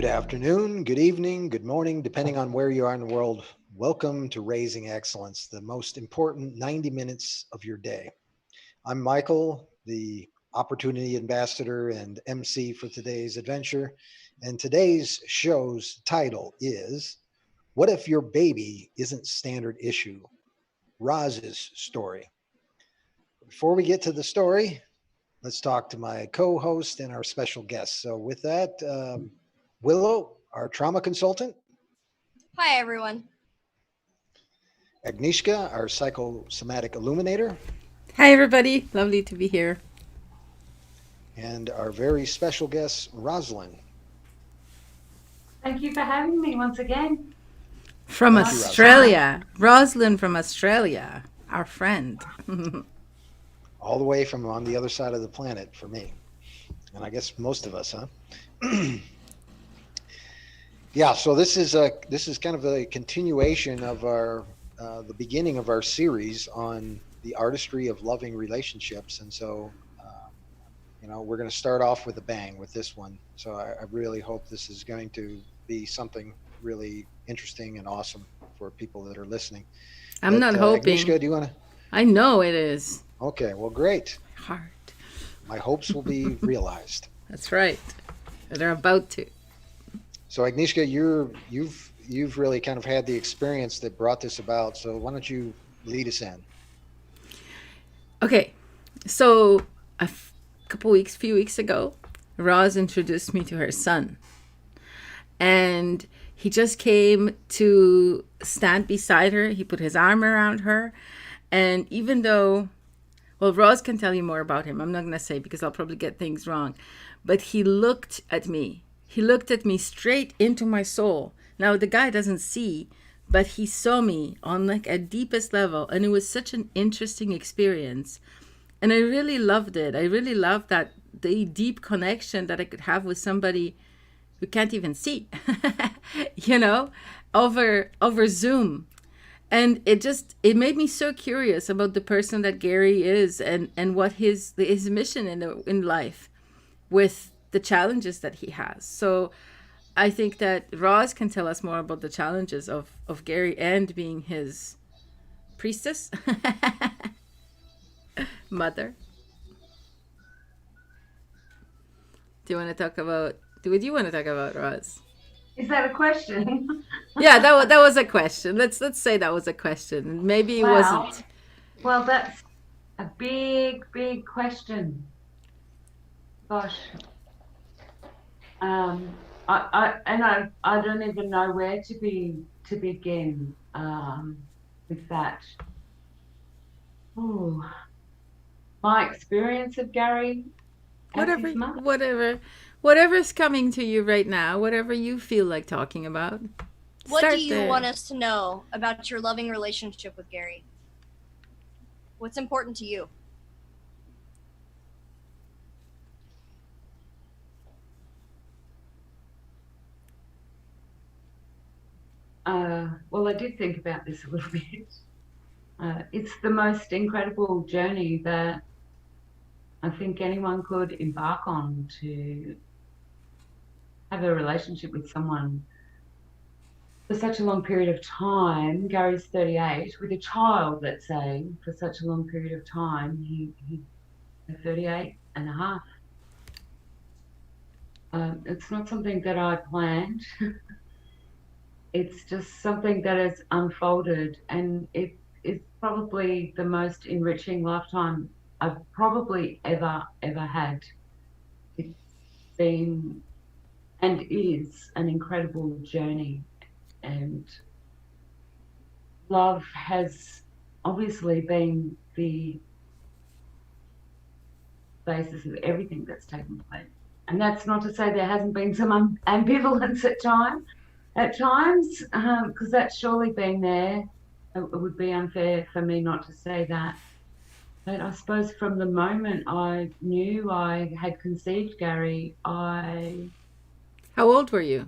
afternoon, good evening, good morning, depending on where you are in the world. Welcome to Raising Excellence, the most important 90 minutes of your day. I'm Michael, the opportunity ambassador and MC for today's adventure. And today's show's title is What If Your Baby Isn't Standard Issue? Roz's story. Before we get to the story, let's talk to my co-host and our special guest. So with that, Willow, our trauma consultant. Hi, everyone. Agnieszka, our psychosomatic illuminator. Hi, everybody. Lovely to be here. And our very special guest, Rosalind. Thank you for having me once again. From Thank you, Australia. Rosalind from Australia, our friend. All the way from on the other side of the planet for me. And I guess most of us, huh? Yeah, so this is kind of a continuation of our the beginning of our series on the artistry of loving relationships, and so we're going to start off with a bang with this one. So I really hope this is going to be something really interesting and awesome for people that are listening. I'm not hoping. Agnieszka, do you want to? I know it is. Okay, well, great. Hard. My hopes will be realized. That's right. They're about to. So Agnieszka, you've really kind of had the experience that brought this about. So why don't you lead us in? Okay, so few weeks ago, Roz introduced me to her son, and he just came to stand beside her. He put his arm around her, and even though, well, Roz can tell you more about him. I'm not going to say because I'll probably get things wrong, but he looked at me. He looked at me straight into my soul. Now, the guy doesn't see, but he saw me on like a deepest level. And it was such an interesting experience. And I really loved it. I really loved that the deep connection that I could have with somebody who can't even see, over Zoom. And it made me so curious about the person that Gary is and what his mission in life with the challenges that he has. So I think that Roz can tell us more about the challenges of Gary and being his priestess, mother. Do you want to talk about Roz? Is that a question? Yeah, that was a question. Let's say that was a question. Maybe it wasn't. Well, that's a big question. Gosh. I don't even know where to begin with that. Oh, my experience of Gary. Whatever's coming to you right now, whatever you feel like talking about. What do you want us to know about your loving relationship with Gary? What's important to you? Well, I did think about this a little bit. It's the most incredible journey that I think anyone could embark on, to have a relationship with someone for such a long period of time. Gary's 38, with a child, let's say, for such a long period of time. He's 38 and a half. It's not something that I planned. It's just something that has unfolded, and it is probably the most enriching lifetime I've probably ever had. It's been and is an incredible journey, and love has obviously been the basis of everything that's taken place. And that's not to say there hasn't been some ambivalence at times, because that's surely been there. It would be unfair for me not to say that. But I suppose from the moment I knew I had conceived Gary, How old were you?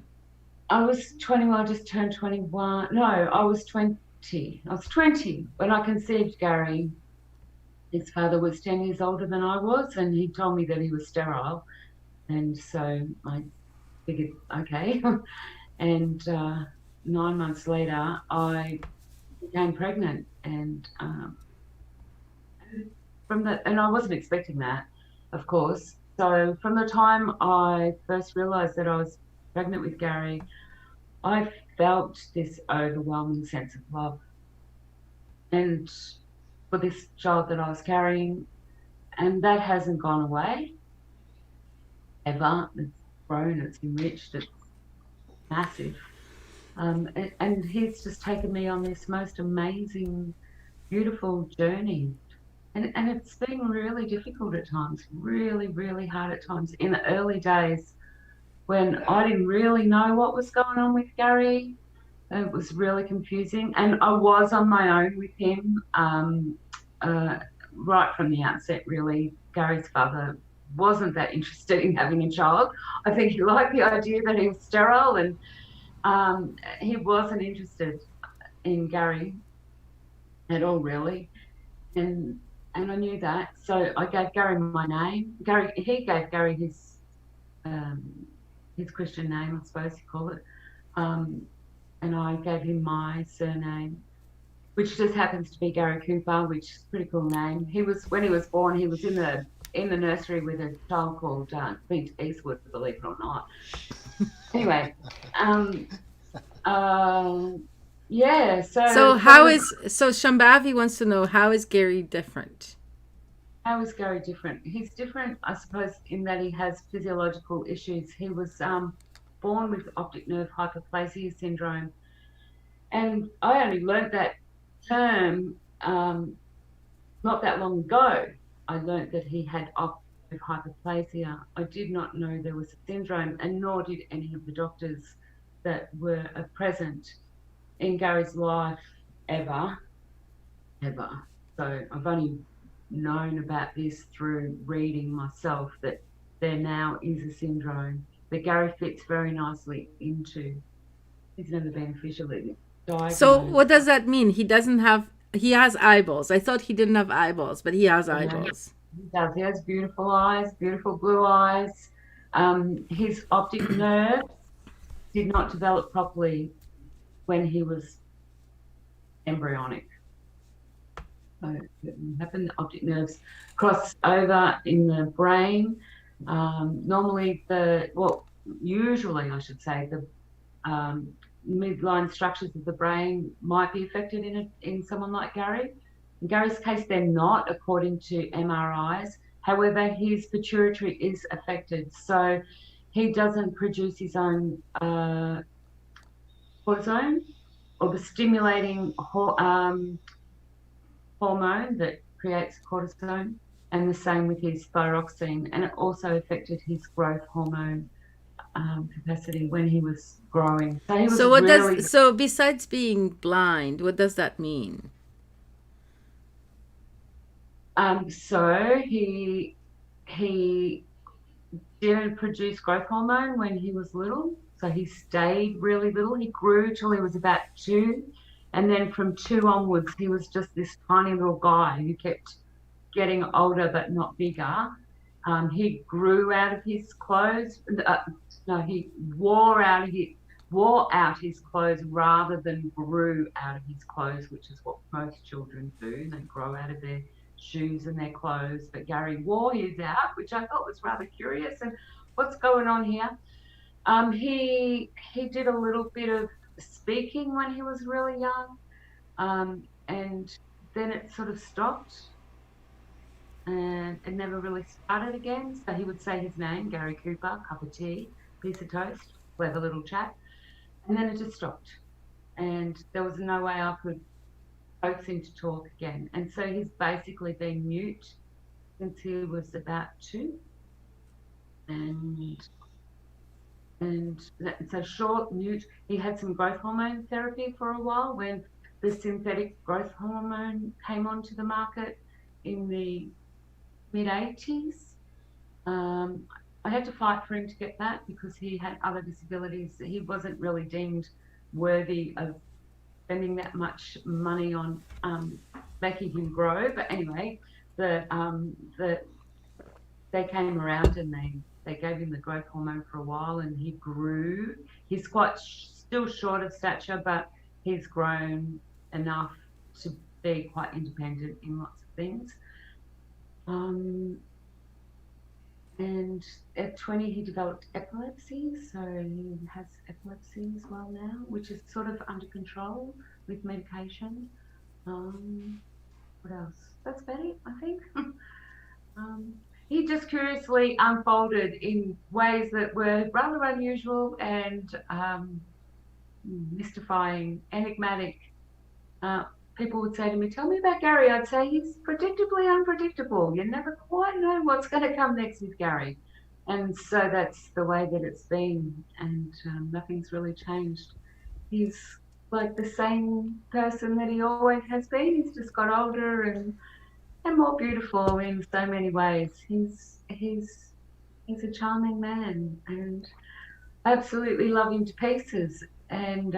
I was 21. I just turned 21. No, I was 20. I was 20 when I conceived Gary. His father was 10 years older than I was, and he told me that he was sterile. And so I figured, okay. And 9 months later, I became pregnant, and I wasn't expecting that, of course. So from the time I first realised that I was pregnant with Gary, I felt this overwhelming sense of love, and for this child that I was carrying, and that hasn't gone away ever. It's grown, it's enriched, it's massive. And he's just taken me on this most amazing, beautiful journey. And it's been really difficult at times, really, really hard at times. In the early days, when I didn't really know what was going on with Gary, it was really confusing. And I was on my own with him right from the outset, really. Gary's father wasn't that interested in having a child. I think he liked the idea that he was sterile, and he wasn't interested in Gary at all, really. And I knew that, so I gave Gary my name. He gave Gary his Christian name, I suppose you call it, and I gave him my surname, which just happens to be Gary Cooper, which is a pretty cool name. When he was born, he was in the nursery with a child called Clint Eastwood, believe it or not. Anyway, yeah. So Shambhavi wants to know, how is Gary different? How is Gary different? He's different, I suppose, in that he has physiological issues. He was born with optic nerve hyperplasia syndrome, and I only learned that term not that long ago. I learned that he had optic nerve hyperplasia. I did not know there was a syndrome, and nor did any of the doctors that were present in Gary's life ever. So I've only known about this through reading myself, that there now is a syndrome that Gary fits very nicely into. He's never been officially diagnosed. So what does that mean? He has eyeballs. I thought he didn't have eyeballs, but he has eyeballs. He does. He has beautiful eyes, beautiful blue eyes. His optic nerve did not develop properly when he was embryonic. So it happened, the optic nerves cross over in the brain. Usually I should say, the midline structures of the brain might be affected in someone like Gary. In Gary's case, they're not, according to MRIs. However, his pituitary is affected, so he doesn't produce his own cortisone, or the stimulating hormone that creates cortisone, and the same with his thyroxine. And it also affected his growth hormone capacity when he was growing. So besides being blind, what does that mean? So he didn't produce growth hormone when he was little, so he stayed really little. He grew till he was about 2, and then from 2 onwards, he was just this tiny little guy who kept getting older but not bigger. He grew out of his clothes. He wore out his clothes rather than grew out of his clothes, which is what most children do. They grow out of their shoes and their clothes. But Gary wore his out, which I thought was rather curious. And what's going on here? He did a little bit of speaking when he was really young, and then it sort of stopped, and it never really started again. So he would say his name, Gary Cooper, cup of tea, piece of toast, clever little chap, and then it just stopped, and there was no way I could coax him to talk again. And so he's basically been mute since he was about 2, and so short, mute. He had some growth hormone therapy for a while when the synthetic growth hormone came onto the market in the mid-80s. I had to fight for him to get that because he had other disabilities. He wasn't really deemed worthy of spending that much money on making him grow. But anyway, they came around and they they gave him the growth hormone for a while, and he grew. He's quite still short of stature, but he's grown enough to be quite independent in lots of things. And at 20, he developed epilepsy, so he has epilepsy as well now, which is sort of under control with medication. What else? That's about it, I think. He just curiously unfolded in ways that were rather unusual and mystifying, enigmatic. People would say to me, "Tell me about Gary." I'd say he's predictably unpredictable. You never quite know what's going to come next with Gary. And so that's the way that it's been, and nothing's really changed. He's like the same person that he always has been. He's just got older and more beautiful in so many ways. He's a charming man, and I absolutely love him to pieces. And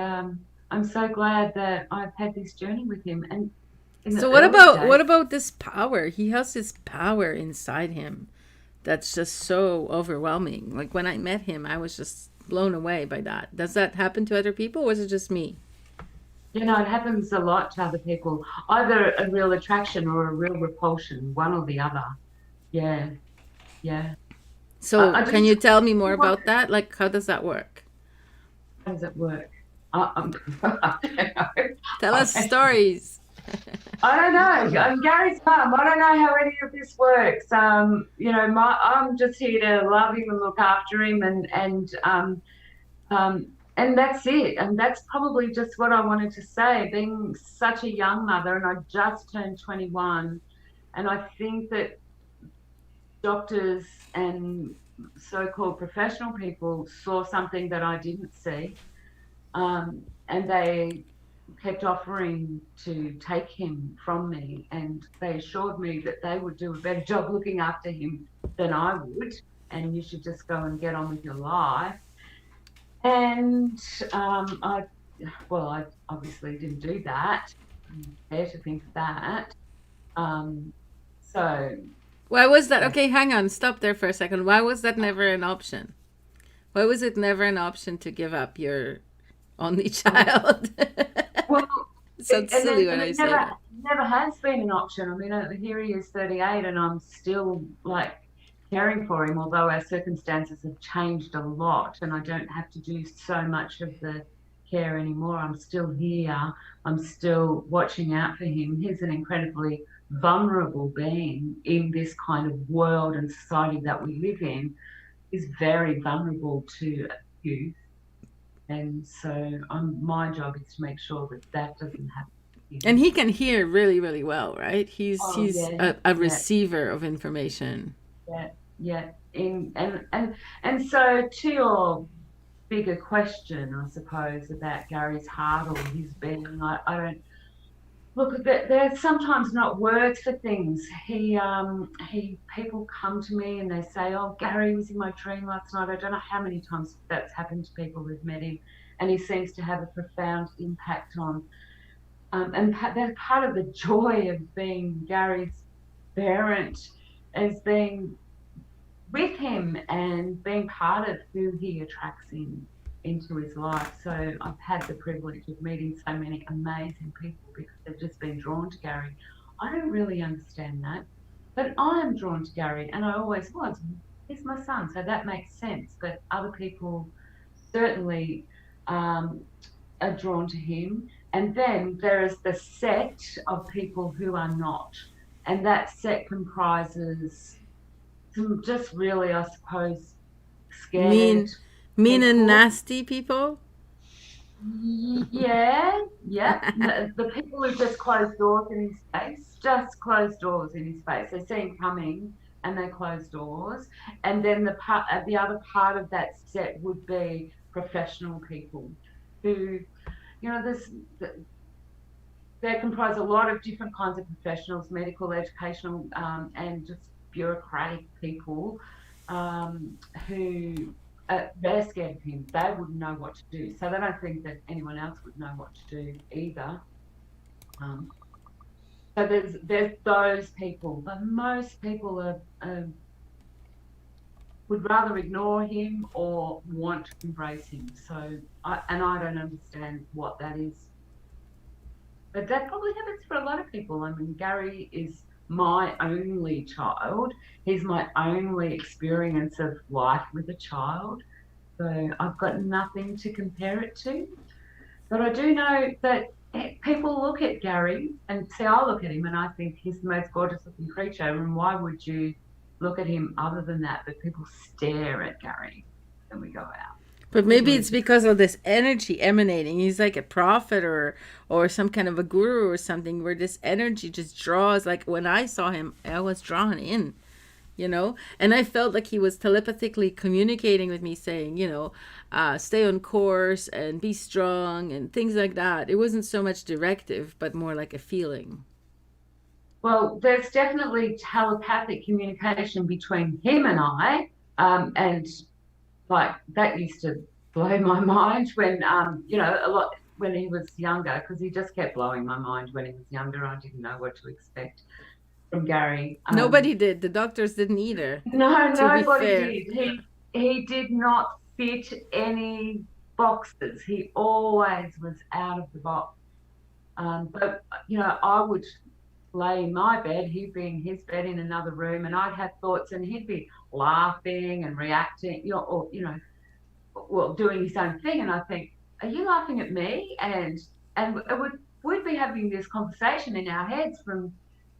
I'm so glad that I've had this journey with him. And so what about this power? He has this power inside him that's just so overwhelming. Like when I met him, I was just blown away by that. Does that happen to other people, or is it just me? You know, it happens a lot to other people. Either a real attraction or a real repulsion, one or the other. Yeah. So can you tell me more about that? Like, how does that work? How does it work? I don't know. Tell us stories. I don't know. I'm Gary's mum. I don't know how any of this works. You know, I'm just here to love him and look after him, and that's it. And that's probably just what I wanted to say. Being such a young mother, and I just turned 21, and I think that doctors and so-called professional people saw something that I didn't see, and they kept offering to take him from me, and they assured me that they would do a better job looking after him than I would, and you should just go and get on with your life. And I obviously didn't do that. I dare to think of that. So why was that? Okay, hang on, stop there for a second. Why was that never an option? Why was it never an option to give up your only child? Well, so silly when I say that. Never has been an option. I mean, here he is 38, and I'm still like caring for him, although our circumstances have changed a lot, and I don't have to do so much of the care anymore. I'm still here. I'm still watching out for him. He's an incredibly vulnerable being in this kind of world and society that we live in. He's very vulnerable to abuse. And so my job is to make sure that doesn't happen. And he can hear really, really well, right? He's a receiver of information. Yeah. And so to your bigger question, I suppose, about Gary's heart or his being, I don't look. There's sometimes not words for things. People come to me and they say, "Oh, Gary was in my dream last night." I don't know how many times that's happened to people who've met him, and he seems to have a profound impact on. And that's part of the joy of being Gary's parent, is being with him and being part of who he attracts into his life. So I've had the privilege of meeting so many amazing people because they've just been drawn to Gary. I don't really understand that, but I am drawn to Gary, and I always was. He's my son, so that makes sense. But other people certainly are drawn to him. And then there is the set of people who are not. And that set comprises some just really, I suppose, scared mean and nasty people. Yeah. The people who just close doors in his face, They see him coming and they close doors. And then the other part of that set would be professional people who, you know, they comprise a lot of different kinds of professionals, medical, educational, and just bureaucratic people who they're scared of him. They wouldn't know what to do. So they don't think that anyone else would know what to do either. So there's those people, but most people would rather ignore him or want to embrace him. So, I don't understand what that is. But that probably happens for a lot of people. I mean, Gary is my only child. He's my only experience of life with a child. So I've got nothing to compare it to. But I do know that people look at Gary and see, I look at him and I think he's the most gorgeous looking creature. And why would you look at him other than that? But people stare at Gary when we go out. But maybe it's because of this energy emanating. He's like a prophet or some kind of a guru or something, where this energy just draws. Like when I saw him, I was drawn in, you know, and I felt like he was telepathically communicating with me, saying, you know, stay on course and be strong and things like that. It wasn't so much directive, but more like a feeling. Well, there's definitely telepathic communication between him and I, and like that used to blow my mind when, you know, a lot when he was younger, because he just kept blowing my mind when he was younger. I didn't know what to expect from Gary. Nobody did. The doctors didn't either. No, nobody did. He did not fit any boxes. He always was out of the box. But, you know, I would lay in my bed, he'd be in his bed in another room, and I'd have thoughts, and he'd be laughing and reacting, you know, or, you know, well, doing his own thing. And I think, are you laughing at me? And we'd be having this conversation in our heads from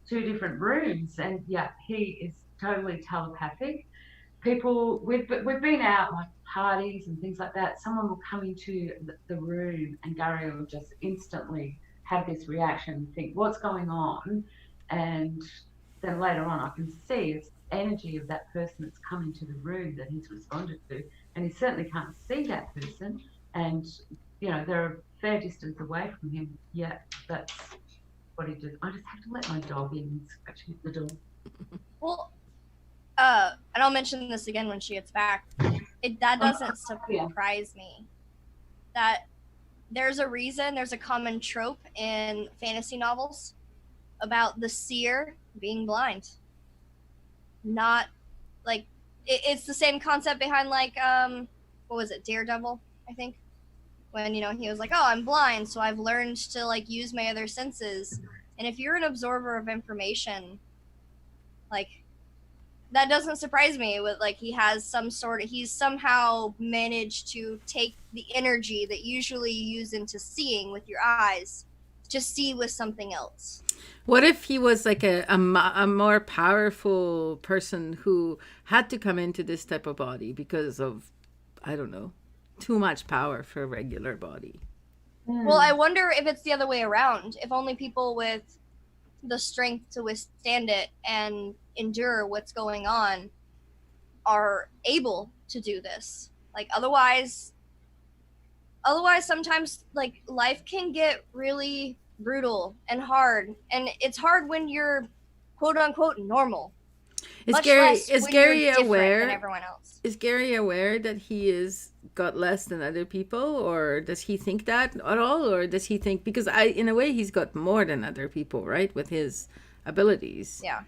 two different rooms. And yeah, he is totally telepathic. People, we've been out like parties and things like that. Someone will come into the room and Gary will just instantly have this reaction and think, what's going on? And then later on, I can see it's energy of that person that's come into the room that he's responded to. And he certainly can't see that person. And, you know, they're a fair distance away from him. Yeah, that's what he did. I just have to let my dog in and scratch the door. Well, and I'll mention this again when she gets back. That doesn't surprise me. That there's a reason, there's a common trope in fantasy novels about the seer being blind. Not like it's the same concept behind like what was it, Daredevil, I think, when, you know, he was like, oh, I'm blind, so I've learned to like use my other senses. And if you're an absorber of information, like, that doesn't surprise me. With like, he's somehow managed to take the energy that usually you use into seeing with your eyes, just see with something else. What if he was like a more powerful person who had to come into this type of body because of, I don't know, too much power for a regular body? Well, I wonder if it's the other way around. If only people with the strength to withstand it and endure what's going on are able to do this. Like, otherwise sometimes like life can get really brutal and hard, and it's hard when you're quote unquote normal. Is Gary aware? Everyone else. Is Gary aware that he is got less than other people, or does he think that at all, or does he think, because in a way he's got more than other people, right, with his abilities? Yeah.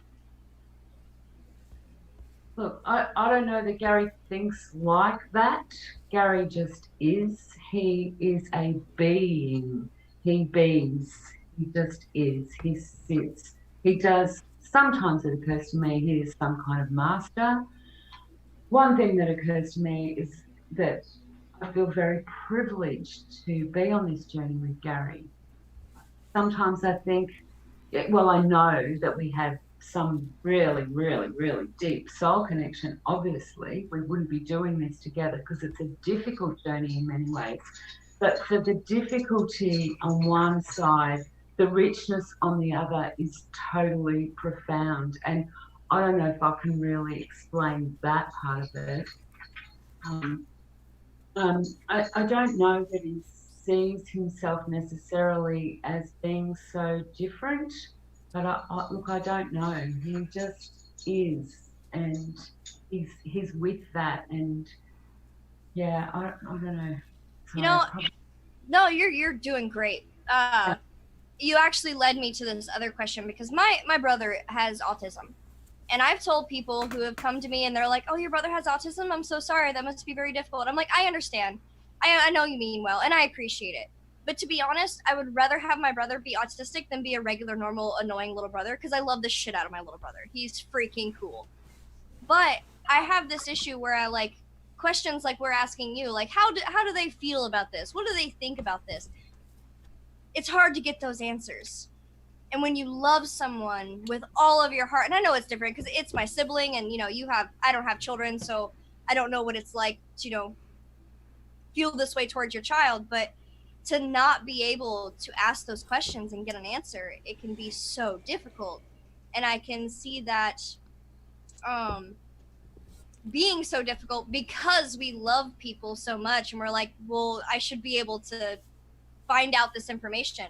Look, I don't know that Gary thinks like that. Gary just is. He is a being. He bees. He just is. He sits. He does. Sometimes it occurs to me he is some kind of master. One thing that occurs to me is that I feel very privileged to be on this journey with Gary. Sometimes I think, well, I know that we have some really, really, really deep soul connection. Obviously, we wouldn't be doing this together because it's a difficult journey in many ways. But for the difficulty on one side, the richness on the other is totally profound. And I don't know if I can really explain that part of it. I don't know that he sees himself necessarily as being so different, but I don't know. He just is, and he's with that, and yeah, I don't know. So you know, no, you're doing great. You actually led me to this other question, because my brother has autism, And I've told people who have come to me and they're like, oh, your brother has autism? I'm so sorry. That must be very difficult. I'm like, I understand. I know you mean well, and I appreciate it. But to be honest, I would rather have my brother be autistic than be a regular, normal, annoying little brother, because I love the shit out of my little brother. He's freaking cool. But I have this issue where I like questions like we're asking you, like how do they feel about this? What do they think about this? It's hard to get those answers. And when you love someone with all of your heart, and I know it's different because it's my sibling, and I don't have children, so I don't know what it's like to feel this way towards your child, but to not be able to ask those questions and get an answer, it can be so difficult. And I can see that being so difficult because we love people so much, and we're like, well, I should be able to find out this information.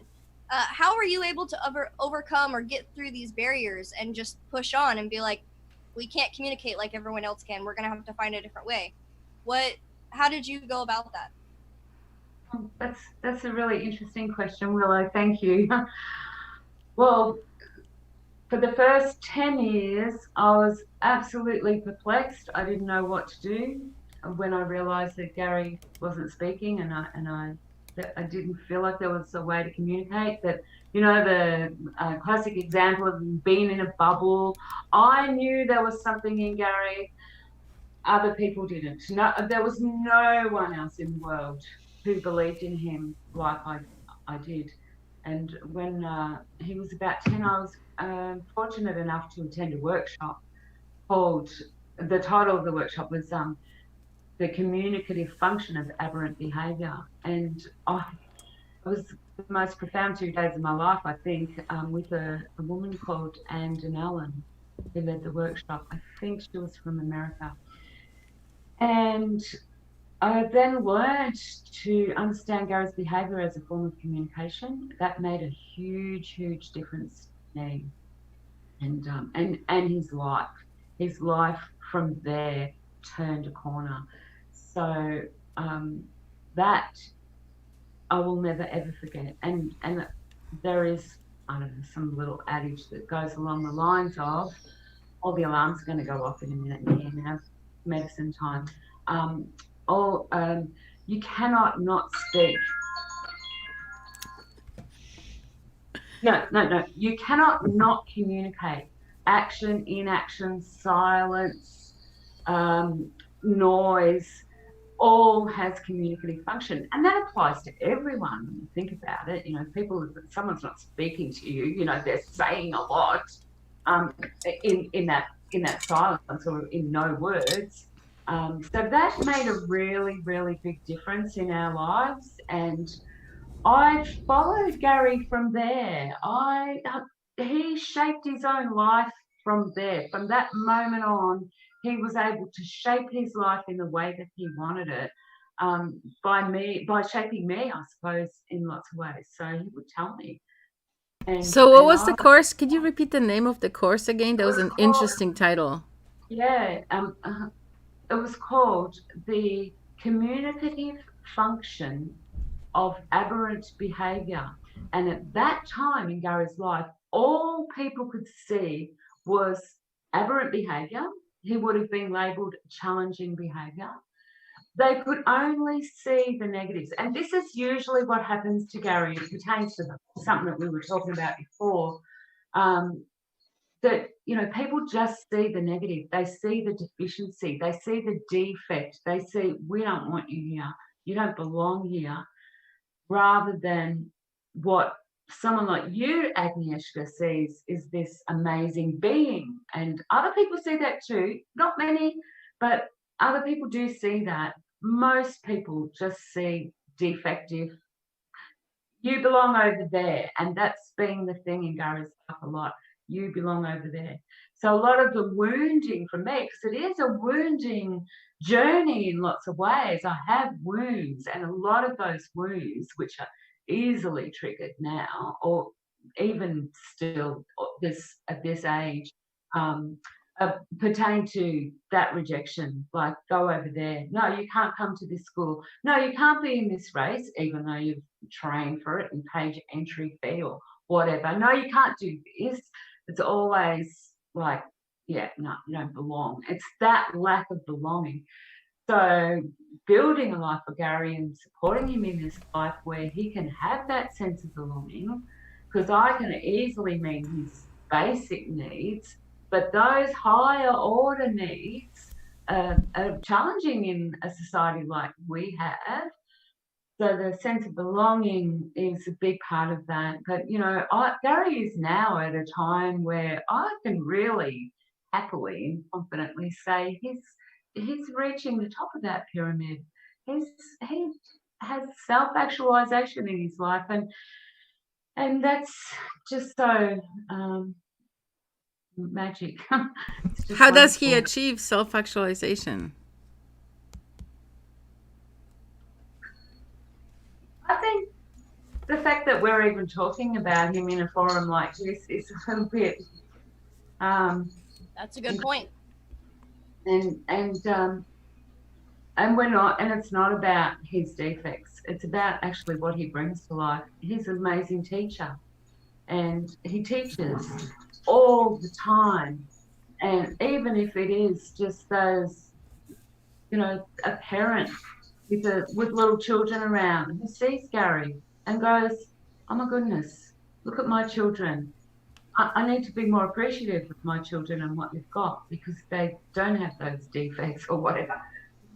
How are you able to overcome or get through these barriers and just push on and be like, we can't communicate like everyone else can, we're gonna have to find a different way? How did you go about that? That's a really interesting question, Willow. Thank you. Well, for the first 10 years, I was absolutely perplexed. I didn't know what to do. When I realized that Gary wasn't speaking, and I didn't feel like there was a way to communicate, that, the classic example of being in a bubble. I knew there was something in Gary. Other people didn't. No, there was no one else in the world who believed in him like I did. And when he was about 10, I was fortunate enough to attend a workshop the title of the workshop was The Communicative Function of Aberrant Behaviour. And it was the most profound 2 days of my life, I think, with a woman called Anne Denellen, who led the workshop. I think she was from America. And I then learned to understand Gary's behaviour as a form of communication. That made a huge, huge difference to me. And his life. His life from there turned a corner. So that I will never ever forget. And there is, I don't know, some little adage that goes along the lines of, all the alarms are going to go off in a minute here now, medicine time. You cannot not speak. No. You cannot not communicate. Action, inaction, silence, noise, all has communicative function. And that applies to everyone when you think about it. Someone's not speaking to you, they're saying a lot in that silence or in no words. So that made a really, really big difference in our lives. And I followed Gary from there. He shaped his own life from there. From that moment on, he was able to shape his life in the way that he wanted it, by shaping me, I suppose, in lots of ways. So he would tell me. So what was the course? Could you repeat the name of the course again? That was an interesting title. Yeah, it was called The Communicative Function of Aberrant Behaviour. And at that time in Gary's life, all people could see was aberrant behaviour. He would have been labelled challenging behaviour. They could only see the negatives. And this is usually what happens to Gary. It pertains to something that we were talking about before, that, people just see the negative. They see the deficiency. They see the defect. They see, we don't want you here. You don't belong here. Rather than what someone like you, Agnieszka, sees is this amazing being. And other people see that too. Not many, but other people do see that. Most people just see defective. You belong over there. And that's been the thing in Gary's life a lot. You belong over there. So a lot of the wounding from me, because it is a wounding journey in lots of ways. I have wounds, and a lot of those wounds, which are easily triggered now, or even still at this age, pertain to that rejection. Like, go over there. No, you can't come to this school. No, you can't be in this race, even though you've trained for it and paid your entry fee or whatever. No, you can't do this. It's always like yeah, no, you don't belong. It's that lack of belonging. So building a life for Gary and supporting him in this life where he can have that sense of belonging, because I can easily meet his basic needs, but those higher order needs are challenging in a society like we have. So the sense of belonging is a big part of that. But, you know, Gary is now at a time where I can really happily and confidently say he's reaching the top of that pyramid. He has self-actualization in his life, and that's just so magic. It's just How does he wonderful. achieve self-actualization? I think the fact that we're even talking about him in a forum like this is a little bit That's a good point. and we're not, and it's not about his defects. It's about actually what he brings to life. He's an amazing teacher, and he teaches all the time. And even if it is just those, you know, a parent with little children around who sees Gary and goes, "Oh my goodness, look at my children. I need to be more appreciative of my children and what they've got because they don't have those defects or whatever."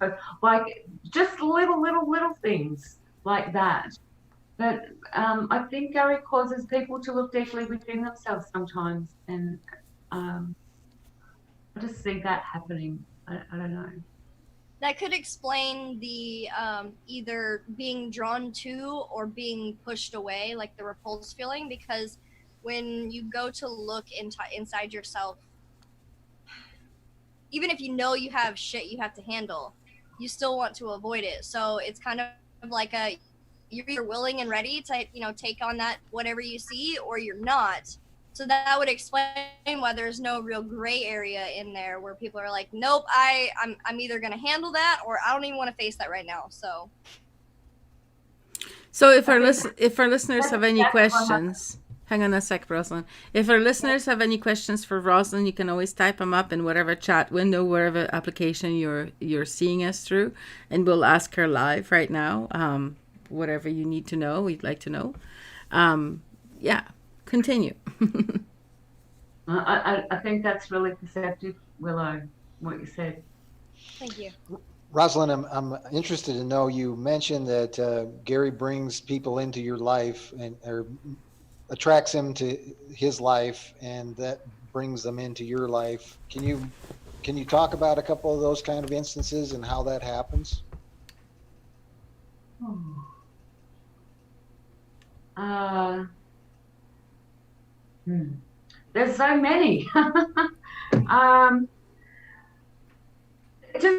So, like just little things like that. But I think Gary causes people to look deeply within themselves sometimes, and I just see that happening. I don't know. That could explain the either being drawn to or being pushed away, like the repulse feeling, because when you go to look inside yourself, even if you know you have shit you have to handle, you still want to avoid it. So it's kind of like you're either willing and ready to, you know, take on that whatever you see, or you're not. So that would explain why there's no real gray area in there where people are like, nope, I'm either gonna handle that or I don't even want to face that right now. So if our listeners have any questions, hang on a sec, Rosalind. If our listeners have any questions for Rosalind, you can always type them up in whatever chat window, whatever application you're seeing us through, and we'll ask her live right now. Whatever you need to know, we'd like to know. Yeah, continue. I think that's really perceptive, Willow, what you said. thank you. Rosalind, I'm interested to know, you mentioned that Gary brings people into your life or attracts them to his life, and that brings them into your life. Can you talk about a couple of those kind of instances and how that happens? There's so many. It just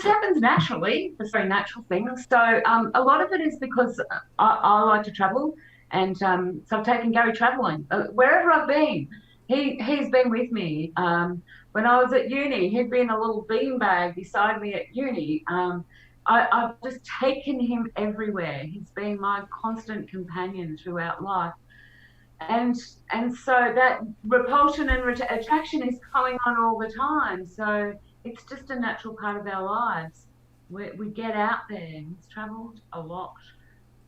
happens naturally. It's a very natural thing. So a lot of it is because I like to travel, and so I've taken Gary traveling wherever I've been. He's been with me. When I was at uni, he'd be in a little beanbag beside me at uni. I've just taken him everywhere. He's been my constant companion throughout life. And so that repulsion and attraction is going on all the time. So it's just a natural part of our lives. We get out there. He's travelled a lot.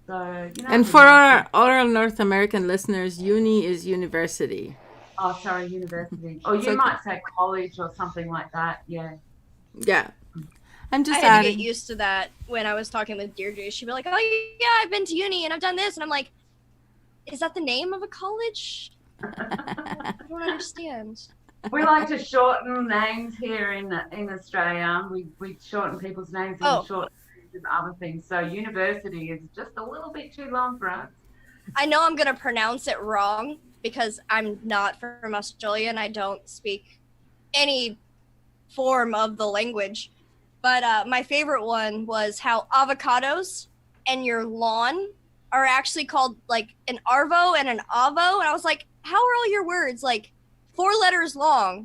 So, you know, and for our North American listeners, uni is university. Oh, sorry, university. Or you might say college or something like that. Yeah. Yeah. I'm just I had to get used to that when I was talking with Deirdre. She'd be like, "Oh yeah, I've been to uni and I've done this," and I'm like, "Is that the name of a college?" I don't understand. We like to shorten names here in Australia. We shorten people's names and shorten names and other things. So university is just a little bit too long for us. I know I'm gonna pronounce it wrong because I'm not from Australia and I don't speak any form of the language. But my favorite one was how avocados and your lawn are actually called like an arvo and an avo. And I was like, how are all your words like 4 letters long,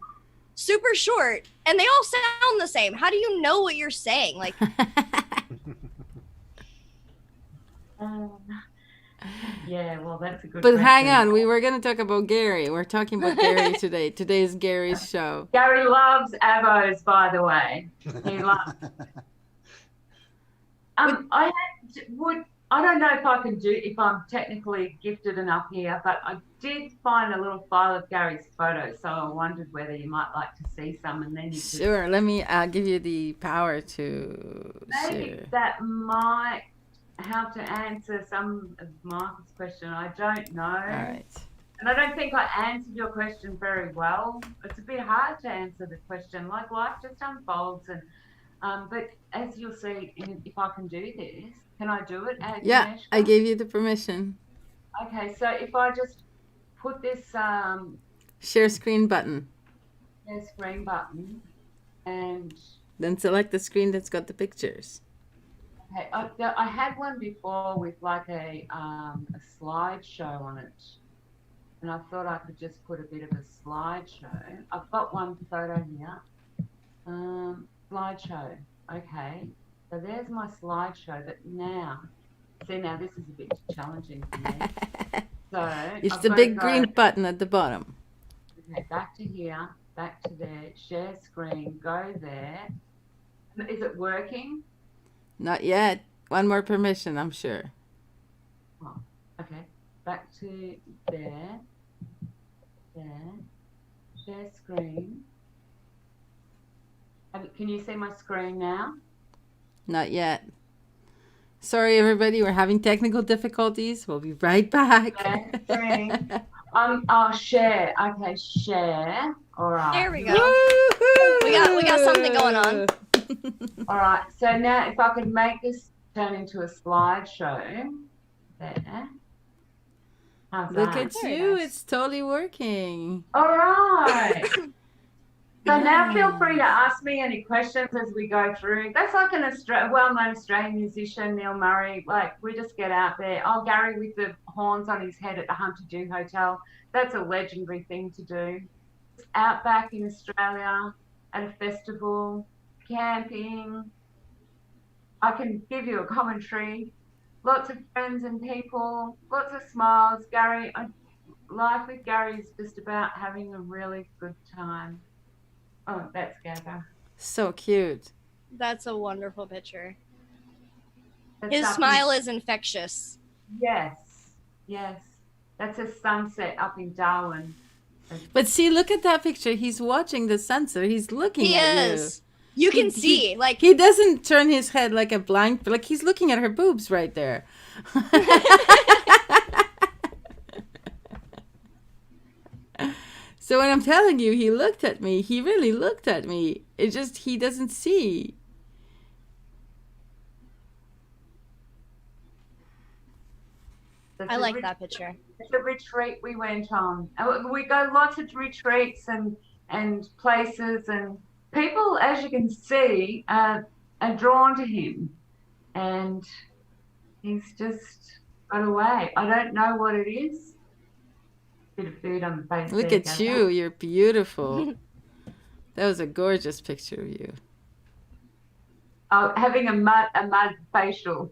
super short, and they all sound the same? How do you know what you're saying? Like, Yeah, well, that's a good But question. hang on, we were going to talk about Gary. We're talking about Gary today. Today is Gary's show. Gary loves abos, by the way. He loves. I don't know if I can do, if I'm technically gifted enough here, but I did find a little file of Gary's photos, so I wondered whether you might like to see some, and then you could. Sure, let me give you the power to Maybe share. that might help to answer some of Michael's question. I don't know. All right. And I don't think I answered your question very well. It's a bit hard to answer the question. Like, life just unfolds, and but as you'll see, if I can do this, can I do it? Yeah, I gave you the permission. Okay, so if I just put this Share screen button, share screen button, and then select the screen that's got the pictures. okay, I had one before with like a slideshow on it. And I thought I could just put a bit of a slideshow. I've got one photo here. Slideshow. Okay. So there's my slideshow. But now, see, now this is a bit challenging for me. So It's the big green button at the bottom. Okay, back to here, back to there, share screen, go there. Is it working? Not yet. One more permission, I'm sure. Oh, okay. Back to there, share screen. Can you see my screen now? Not yet. Sorry, everybody, we're having technical difficulties. We'll be right back. Share screen. Share. Okay, share. All right. There we go. We got something going on. All right. So now, if I could make this turn into a slideshow, there. How's Look that? at you, it's totally working. All right. So now feel free to ask me any questions as we go through. That's like an well-known Australian musician, Neil Murray. Like, we just get out there. Oh, Gary with the horns on his head at the Hunter Dew Hotel. That's a legendary thing to do. Out back in Australia at a festival, camping. I can give you a commentary. Lots of friends and people, lots of smiles. Gary, life with Gary is just about having a really good time. Oh, that's Gabba. So cute. That's a wonderful picture. That's His smile is infectious. Yes, yes. That's a sunset up in Darwin. But see, look at that picture. He's watching the sunset. He's looking at you. You can see, like, he doesn't turn his head like a blind, like he's looking at her boobs right there. So when I'm telling you, he looked at me. He really looked at me. It just, he doesn't see. I like that picture. The retreat we went on. We go lots of retreats and places, and people, as you can see, are drawn to him. And he's just got away. I don't know what it is. Bit of food on the face. Look at you. You're beautiful. That was a gorgeous picture of you. Oh, having a mud facial.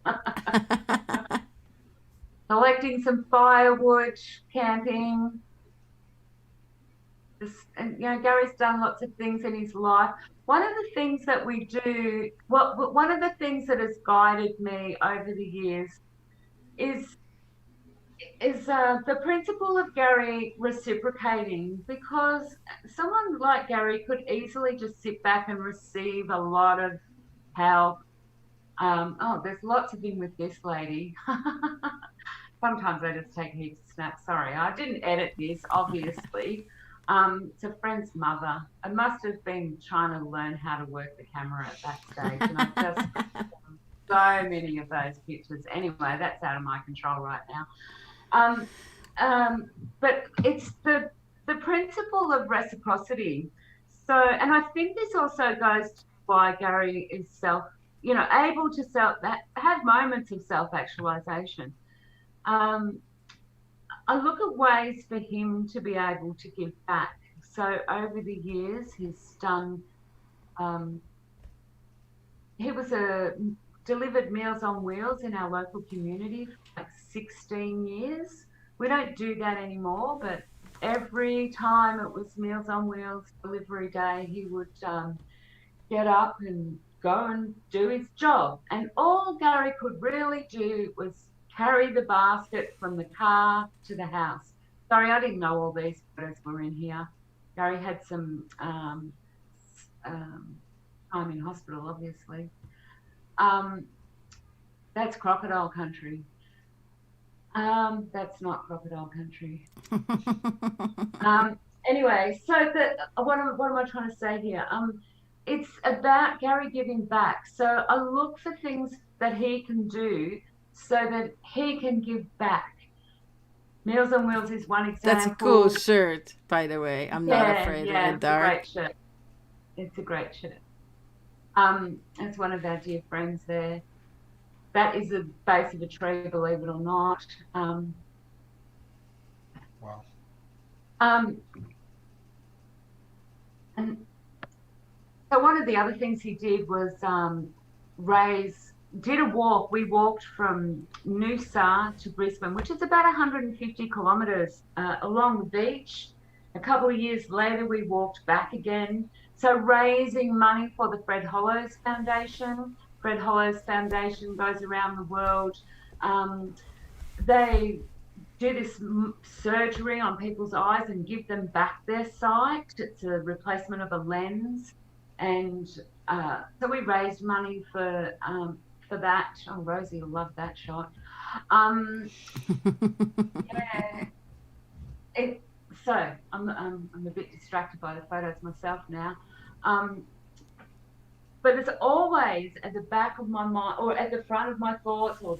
Collecting some firewood, camping. And, Gary's done lots of things in his life. One of the things that we do, one of the things that has guided me over the years is the principle of Gary reciprocating, because someone like Gary could easily just sit back and receive a lot of help. There's lots of him with this lady. Sometimes I just take heaps of snaps. Sorry, I didn't edit this, obviously. It's a friend's mother. I must have been trying to learn how to work the camera at that stage. And I've just so many of those pictures. Anyway, that's out of my control right now. But it's the principle of reciprocity. So, and I think this also goes to why Gary is able to have moments of self-actualization. I look at ways for him to be able to give back. So over the years, he's done, he was delivered Meals on Wheels in our local community for like 16 years. We don't do that anymore, but every time it was Meals on Wheels delivery day, he would get up and go and do his job. And all Gary could really do was carry the basket from the car to the house. Sorry, I didn't know all these photos were in here. Gary had some time in hospital, obviously. That's crocodile country. That's not crocodile country. Anyway, so what am I trying to say here? It's about Gary giving back. So I look for things that he can do so that he can give back. Meals on Wheels is one example. That's a cool shirt, by the way. I'm not afraid of the dark. It's a great shirt. It's a great shirt. It's one of our dear friends there. That is the base of a tree, believe it or not. Wow. And so one of the other things he did was did a walk. We walked from Noosa to Brisbane, which is about 150 kilometres along the beach. A couple of years later, we walked back again. So raising money for the Fred Hollows Foundation. Fred Hollows Foundation goes around the world. They do this surgery on people's eyes and give them back their sight. It's a replacement of a lens. And so we raised money for that. Oh, Rosie will love that shot. Yeah. So I'm a bit distracted by the photos myself now. But it's always at the back of my mind, or at the front of my thoughts, or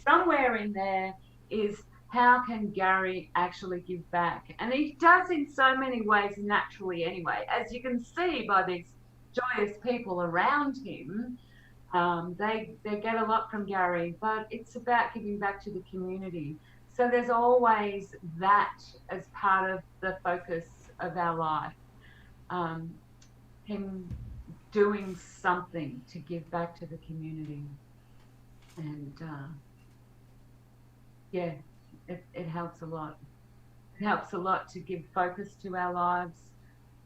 somewhere in there is, how can Gary actually give back? And he does in so many ways naturally anyway. As you can see by these joyous people around him, they get a lot from Gary, but it's about giving back to the community. So there's always that as part of the focus of our life. Him doing something to give back to the community. And it helps a lot. It helps a lot to give focus to our lives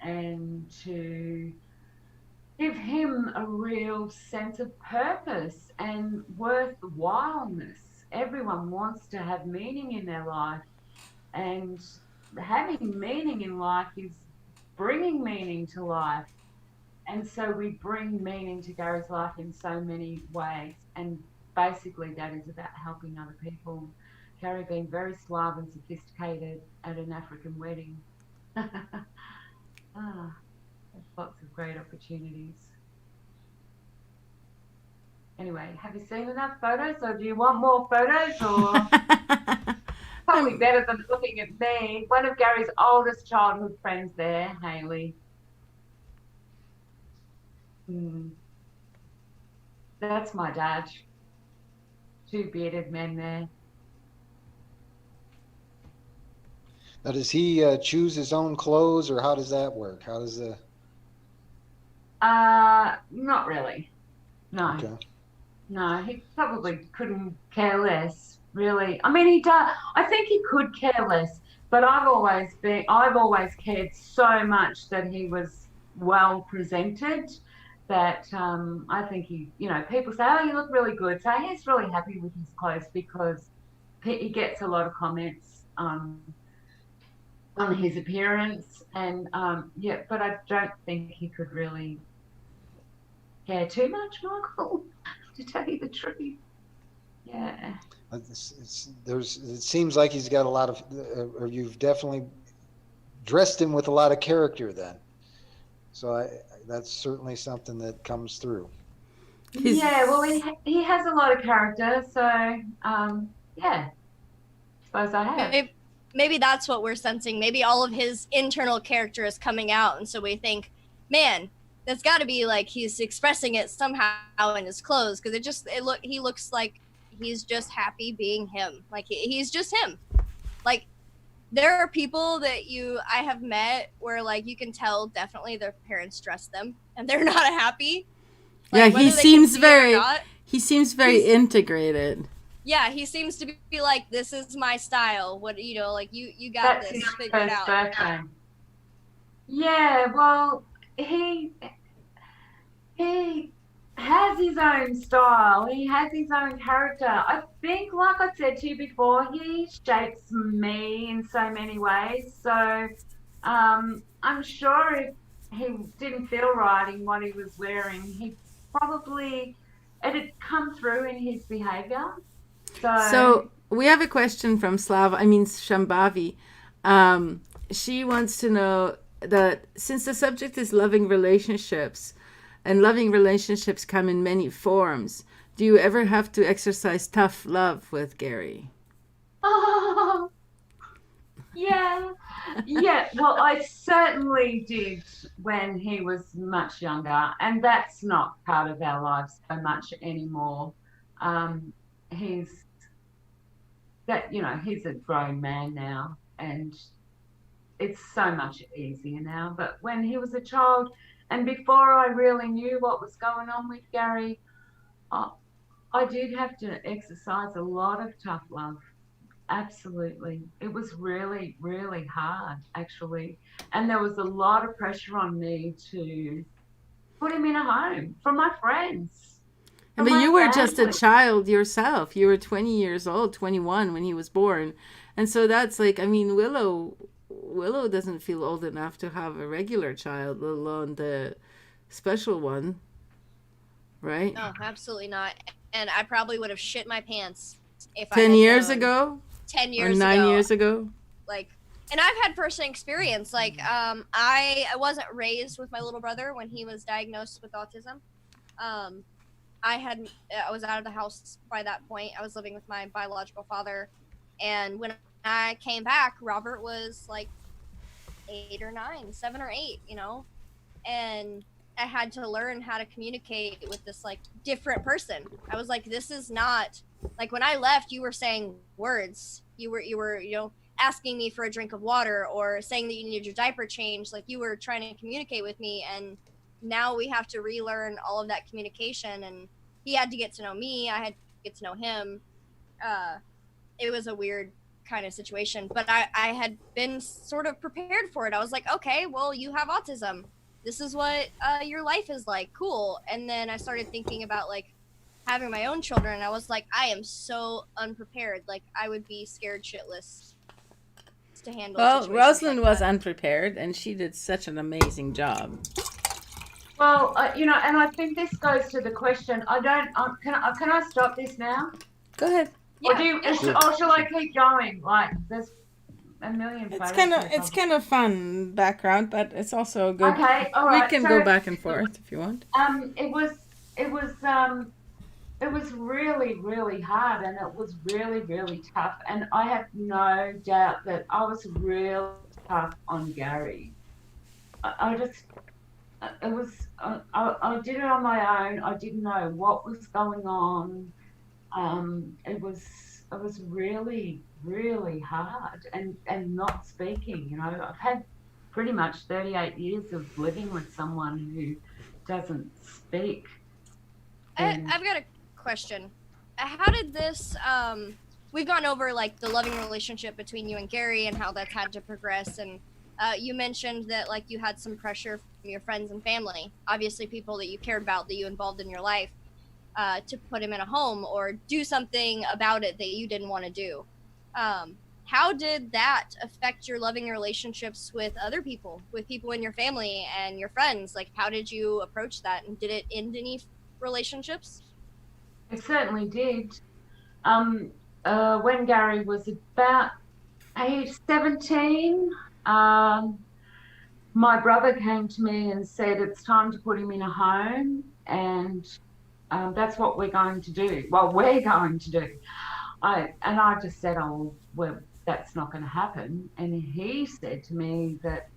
and to give him a real sense of purpose and worthwhileness. Everyone wants to have meaning in their life, and having meaning in life is bringing meaning to life. And so we bring meaning to Gary's life in so many ways. And basically that is about helping other people. Gary being very suave and sophisticated at an African wedding. There's lots of great opportunities. Anyway, have you seen enough photos, or do you want more photos? Or probably better than looking at me. One of Gary's oldest childhood friends there, Hayley. That's my dad. Two bearded men there. Now, does he choose his own clothes, or how does that work? How does the... Not really. No. Okay. No, he probably couldn't care less, really. I mean, he does. I think he could care less, but I've always cared so much that he was well presented, that I think he, people say, oh, you look really good. So he's really happy with his clothes because he gets a lot of comments on his appearance, and but I don't think he could really care too much, Michael, to tell you the truth. Yeah. It seems like he's got a lot of, or you've definitely dressed him with a lot of character then. So that's certainly something that comes through. Yeah, well, he has a lot of character, so yeah, suppose I have. Maybe that's what we're sensing. Maybe all of his internal character is coming out, and so we think, man, that's got to be like he's expressing it somehow in his clothes, because he looks like he's just happy being him. Like he's just him. Like there are people that I have met where like you can tell definitely their parents dress them and they're not happy. Like, yeah, he seems very integrated. Yeah, he seems to be like, this is my style. What, like you got That's this his figured first out. birthday. Yeah, well, he has his own style. He has his own character. I think, like I said to you before, he shapes me in so many ways. So I'm sure if he didn't feel right in what he was wearing, he probably it'd come through in his behavior. So we have a question from Shambhavi. She wants to know that since the subject is loving relationships, and loving relationships come in many forms, do you ever have to exercise tough love with Gary? Oh, yeah. Yeah, well, I certainly did when he was much younger, and that's not part of our lives so much anymore. He's he's a grown man now, and it's so much easier now. But when he was a child, and before I really knew what was going on with Gary, I did have to exercise a lot of tough love. Absolutely. It was really, really hard, actually. And there was a lot of pressure on me to put him in a home from my friends, from But my you were just a family. child yourself. You were 20 years old, 21 when he was born. And so that's like, I mean, Willow doesn't feel old enough to have a regular child, let alone the special one, right? No, absolutely not. And I probably would have shit my pants if I 10 had years known. ago? 10 Or years 9 ago. years ago? Like, and I've had personal experience. Like, I wasn't raised with my little brother when he was diagnosed with autism. I was out of the house by that point. I was living with my biological father, and when I came back, Robert was like 8 or 9, 7 or 8, and I had to learn how to communicate with this like different person. I was like, this is not like when I left, you were saying words. You were, asking me for a drink of water or saying that you needed your diaper changed. Like you were trying to communicate with me, and now we have to relearn all of that communication. And he had to get to know me. I had to get to know him. It was a weird kind of situation, but I had been sort of prepared for it. I was like, okay, well, you have autism. This is what your life is like. Cool. And then I started thinking about like having my own children, and I was like, I am so unprepared. Like I would be scared shitless to handle. Well, Rosalind like was unprepared, and she did such an amazing job. Well, and I think this goes to the question. I don't. Can I stop this now? Go ahead. Yeah. Or shall I keep going? Like there's a million. It's kind of fun background, but it's also good. Okay, all right. We can go back and forth if you want. It was really, really hard, and it was really, really tough. And I have no doubt that I was really tough on Gary. I did it on my own. I didn't know what was going on. It was really, really hard, and not speaking. I've had pretty much 38 years of living with someone who doesn't speak. I've got a question. How did this we've gone over like the loving relationship between you and Gary and how that's had to progress, and you mentioned that like you had some pressure from your friends and family, obviously people that you cared about, that you involved in your life, to put him in a home or do something about it that you didn't want to do. How did that affect your loving relationships with other people, with people in your family and your friends? Like, how did you approach that, and did it end any relationships? It certainly did. When Gary was about age 17, my brother came to me and said, it's time to put him in a home, and that's what we're going to do. Well, we're going to do. I just said, oh, well, that's not going to happen. And he said to me that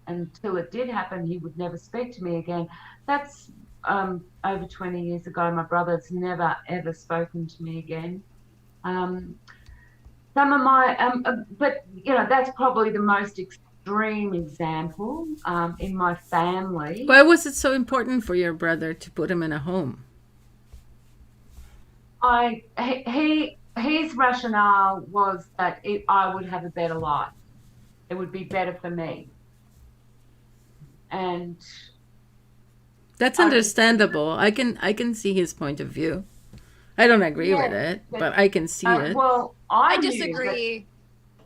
until it did happen, he would never speak to me again. That's over 20 years ago. My brother's never, ever spoken to me again. Some of my, but, that's probably the most extreme example in my family. Why was it so important for your brother to put him in a home? his rationale was that I would have a better life. It would be better for me. And That's understandable. I can see his point of view. I don't agree with it, but I can see it. Well, I disagree.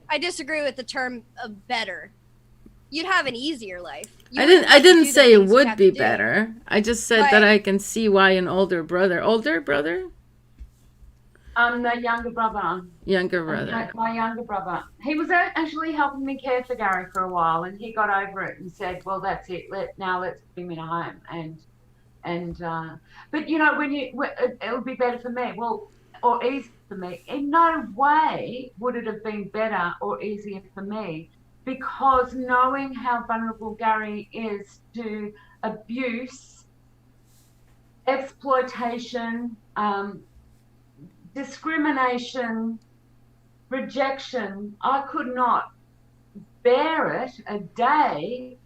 I disagree with the term better. You'd have an easier life. I didn't say it would be better. I just said that I can see why an older brother. The younger brother. My younger brother. He was actually helping me care for Gary for a while, and he got over it and said, "Well, that's it. Let's put him in a home." But it would be better for me. Well, or easier for me. In no way would it have been better or easier for me, because knowing how vulnerable Gary is to abuse, exploitation, discrimination, rejection, I could not bear it a day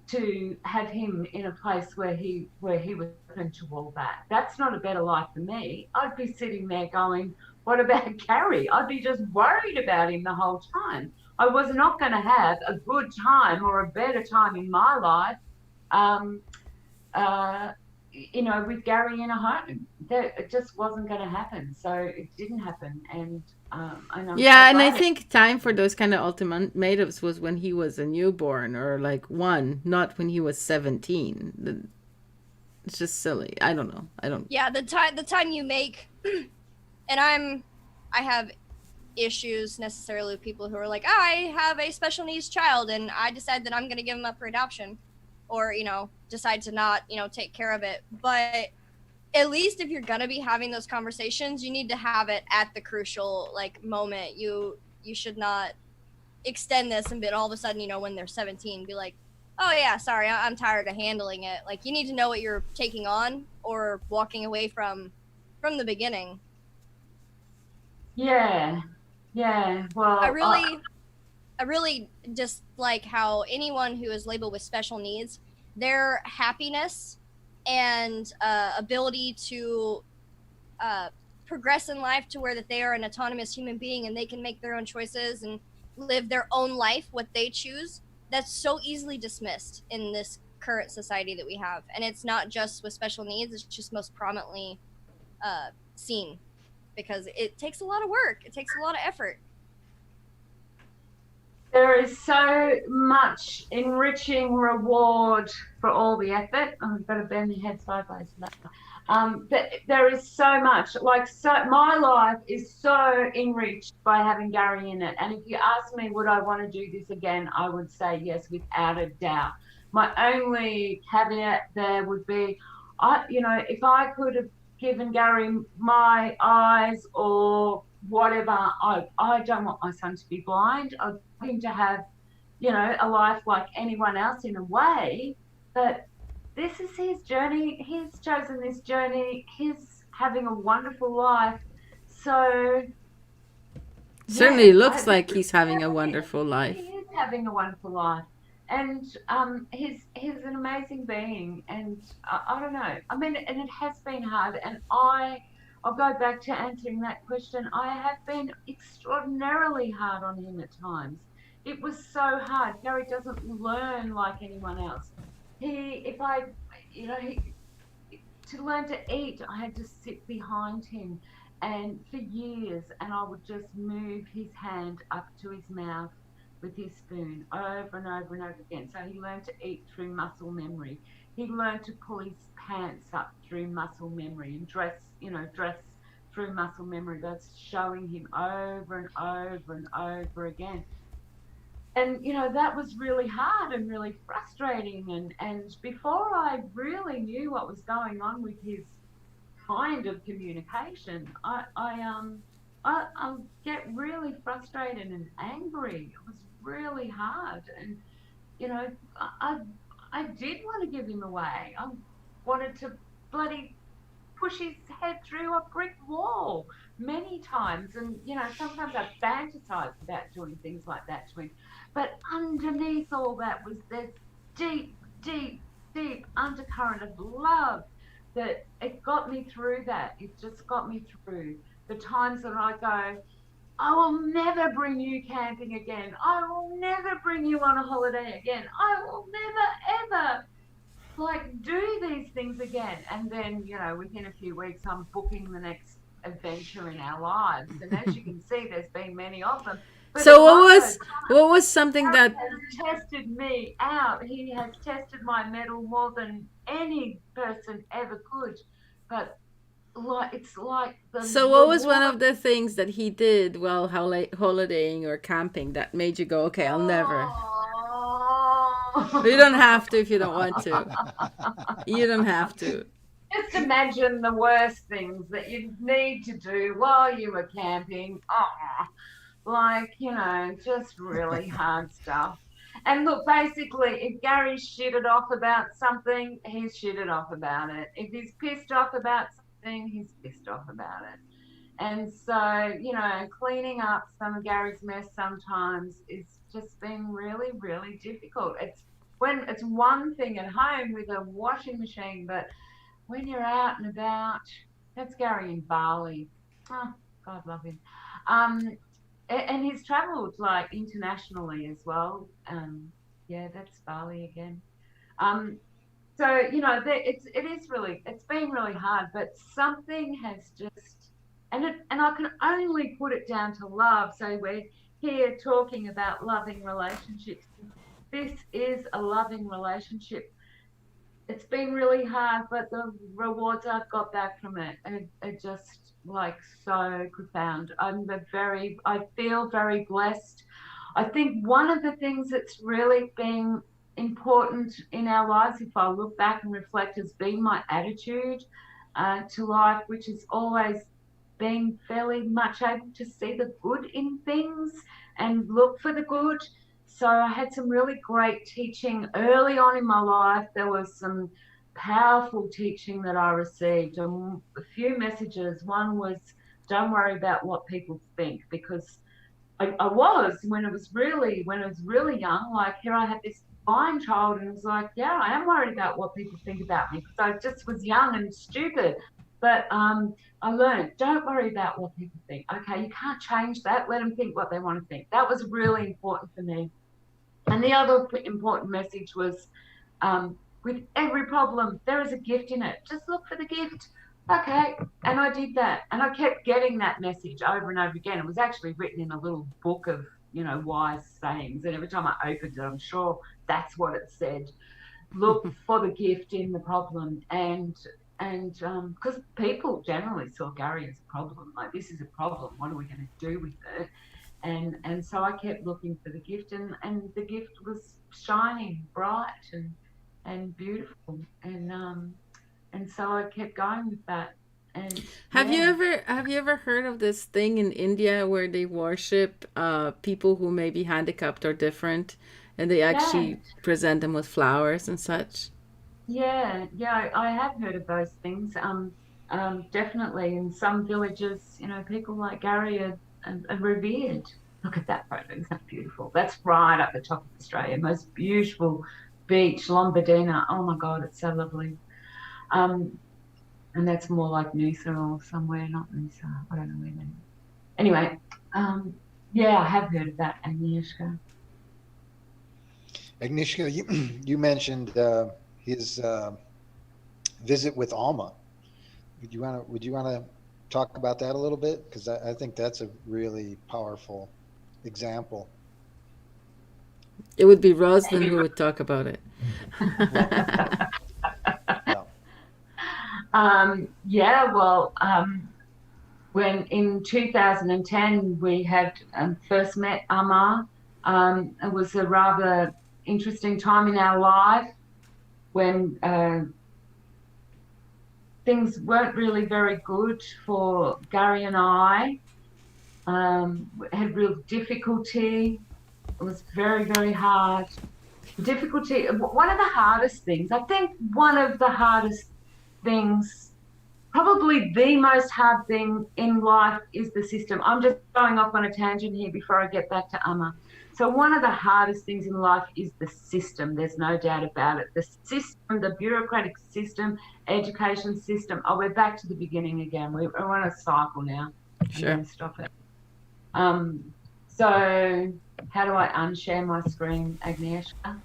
to have him in a place where he was open to all that. That's not a better life for me. I'd be sitting there going, what about Gary? I'd be just worried about him the whole time. I was not going to have a good time or a better time in my life with Gary in a home. It just wasn't going to happen. So it didn't happen. And I think time for those kind of ultimatums was when he was a newborn or like one, not when he was 17. It's just silly. I don't know. Yeah, the time you make, and I have issues necessarily with people who are like, I have a special needs child and I decide that I'm going to give him up for adoption, or decide to not take care of it. But at least if you're gonna be having those conversations, you need to have it at the crucial moment. You should not extend this and all of a sudden when they're 17 be like, oh yeah, sorry, I'm tired of handling it. You need to know what you're taking on or walking away from the beginning. Yeah. Well, I really just like how anyone who is labeled with special needs, their happiness and ability to progress in life to where that they are an autonomous human being and they can make their own choices and live their own life, what they choose, that's so easily dismissed in this current society that we have. And it's not just with special needs, it's just most prominently seen because it takes a lot of work. It takes a lot of effort. There is so much enriching reward for all the effort. I've got to bend the head sideways for that. But there is so much. My life is so enriched by having Gary in it. And if you ask me, would I want to do this again? I would say yes, without a doubt. My only caveat there would be, if I could have given Gary my eyes or whatever, I don't want my son to be blind. I want him to have, a life like anyone else in a way. But this is his journey. He's chosen this journey. He's having a wonderful life. So certainly looks like he's having a wonderful life. He is having a wonderful life. And he's an amazing being. And I don't know. I mean, and it has been hard. And I'll go back to answering that question. I have been extraordinarily hard on him at times. It was so hard. Gary doesn't learn like anyone else. To learn to eat, I had to sit behind him and for years, and I would just move his hand up to his mouth with his spoon over and over and over again. So he learned to eat through muscle memory. He learned to pull his pants up through muscle memory and dress through muscle memory. That's showing him over and over and over again. And, that was really hard and really frustrating. And before I really knew what was going on with his kind of communication, I get really frustrated and angry. It was really hard. And, I did want to give him away. I wanted to bloody push his head through a brick wall many times. And, sometimes I fantasized about doing things like that to him. But underneath all that was this deep, deep, deep undercurrent of love that it got me through that. It just got me through the times that I go, I will never bring you camping again. I will never bring you on a holiday again. I will never, ever like do these things again. And then, you know, within a few weeks, I'm booking the next adventure in our lives. And as you can see, there's been many of them. But So what was something that has tested me out. He has tested my mettle more than any person ever could. But like it's like the so what was one of the things that he did while holidaying or camping that made you go, okay, I'll never. You don't have to if you don't want to. You don't have to. Just imagine the worst things that you need to do while you were camping. Like, you know, just really hard stuff. And look, basically, if Gary shitted off about something, he's shitted off about it. If he's pissed off about something, he's pissed off about it. And so, you know, cleaning up some of Gary's mess sometimes is just been really, really difficult. It's one thing at home with a washing machine, but when you're out and about, that's Gary in Bali. Oh, God love him. And he's travelled like internationally as well. Yeah, that's Bali again. So you know, it's been really hard, but something has just, and I can only put it down to love. So we're here talking about loving relationships. This is a loving relationship. It's been really hard, but the rewards I've got back from it are just like so profound. I feel very blessed. I think one of the things that's really been important in our lives, if I look back and reflect, has been my attitude to life, which has always been fairly much able to see the good in things and look for the good. So I had some really great teaching early on in my life. There was some powerful teaching that I received, and a few messages. One was, don't worry about what people think, because I was, when I was really young, like here I had this fine child and it was like, yeah, I am worried about what people think about me because I just was young and stupid. But I learned, don't worry about what people think. Okay, you can't change that. Let them think what they want to think. That was really important for me. And the other important message was, with every problem, there is a gift in it. Just look for the gift. Okay. And I did that. And I kept getting that message over and over again. It was actually written in a little book of, you know, wise sayings. And every time I opened it, I'm sure that's what it said. Look for the gift in the problem. And because people generally saw Gary as a problem, like this is a problem. What are we going to do with it? And so I kept looking for the gift, and the gift was shining bright and beautiful, and so I kept going with that. And have you ever heard of this thing in India where they worship people who may be handicapped or different, and they actually present them with flowers and such? Yeah, I have heard of those things. Definitely in some villages, you know, people like Gary are revered. Look at that photo, isn't that beautiful? That's right up the top of Australia, most beautiful beach, Lombardina. Oh my God, it's so lovely. And that's more like Noosa or somewhere, not Noosa. I don't know where that is. Anyway, yeah, I have heard of that, Agnieszka. Agnieszka, you mentioned his visit with Alma. Would you want to talk about that a little bit? Because I think that's a really powerful example. It would be Rosalind who would talk about it. When in 2010 we had first met Amma, it was a rather interesting time in our life when things weren't really very good for Gary and I. Had real difficulty. It was very, very hard. Difficulty. One of the hardest things, I think one of the hardest things, probably the most hard thing in life is the system. I'm just going off on a tangent here before I get back to Amma. So one of the hardest things in life is the system. There's no doubt about it. The system, the bureaucratic system, education system. Oh, we're back to the beginning again. We're on a cycle now. Sure. I'm going to stop it. So how do I unshare my screen, Agnieszka?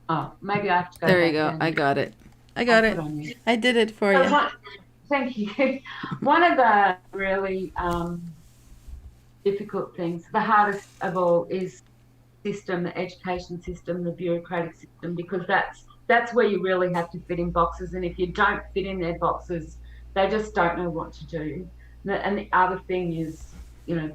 Oh, maybe I have to go There back you go. then. I got it. I got it. I did it for you. Thank you. One of the really difficult things, the hardest of all, is system, the education system, the bureaucratic system, because that's where you really have to fit in boxes. And if you don't fit in their boxes, they just don't know what to do. And the other thing is,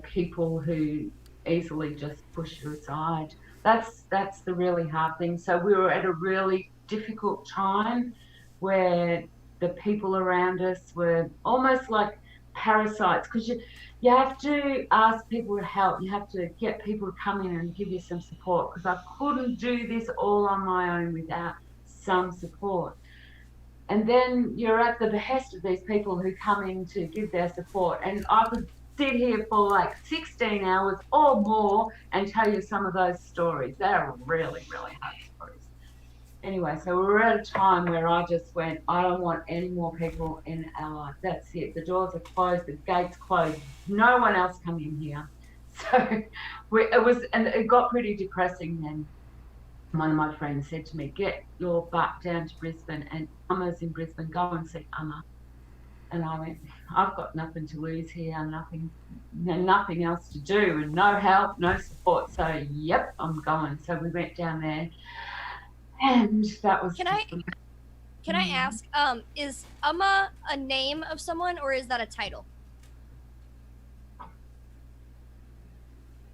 people who easily just push you aside. That's the really hard thing. So we were at a really difficult time where the people around us were almost like parasites, because you have to ask people to help. You have to get people to come in and give you some support, because I couldn't do this all on my own without some support. And then you're at the behest of these people who come in to give their support. And I could sit here for like 16 hours or more and tell you some of those stories. They're really, really hard stories. Anyway, so we were at a time where I just went, I don't want any more people in our life. That's it. The doors are closed, the gates closed. No one else come in here. So it got pretty depressing then. One of my friends said to me, get your butt down to Brisbane, and Emma's in Brisbane, go and see Emma. And I went, I've got nothing to lose here, nothing else to do, and no help, no support. So, yep, I'm going. So we went down there, and that was... Can I ask, is Emma a name of someone, or is that a title?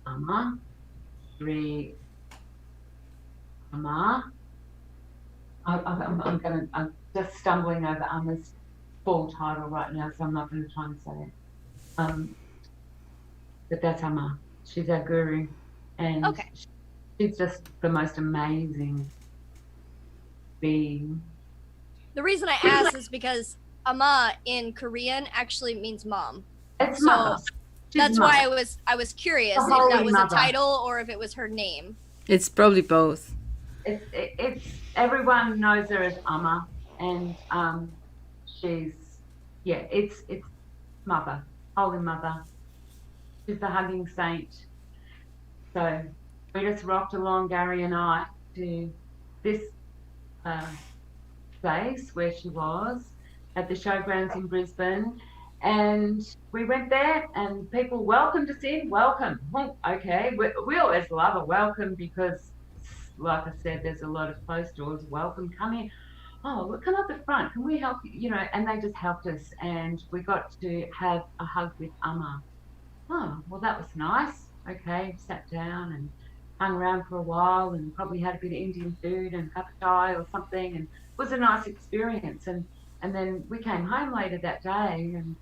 Emma, Emma. I'm just stumbling over Emma's full title right now, so I'm not going to try and say it. But that's Emma. She's our guru, and okay. She's just the most amazing being. The reason I ask is because Amma in Korean actually means mom. It's so mother. That's mother. why I was curious if that was mother. A title or if it was her name. It's probably both. It's everyone knows her as Amma, and it's mother, holy mother. She's the hugging saint. So we just rocked along, Gary and I, to this place where she was at the showgrounds in Brisbane, and we went there, and people welcomed us in. Welcome. Okay, we always love a welcome, because like I said, there's a lot of closed doors. Welcome, come in. Oh, look, come up the front. Can we help you? And they just helped us, and we got to have a hug with Amma. Oh, well, that was nice. Okay, sat down and hung around for a while, and probably had a bit of Indian food and a cup of chai or something, and it was a nice experience. And then we came home later that day, and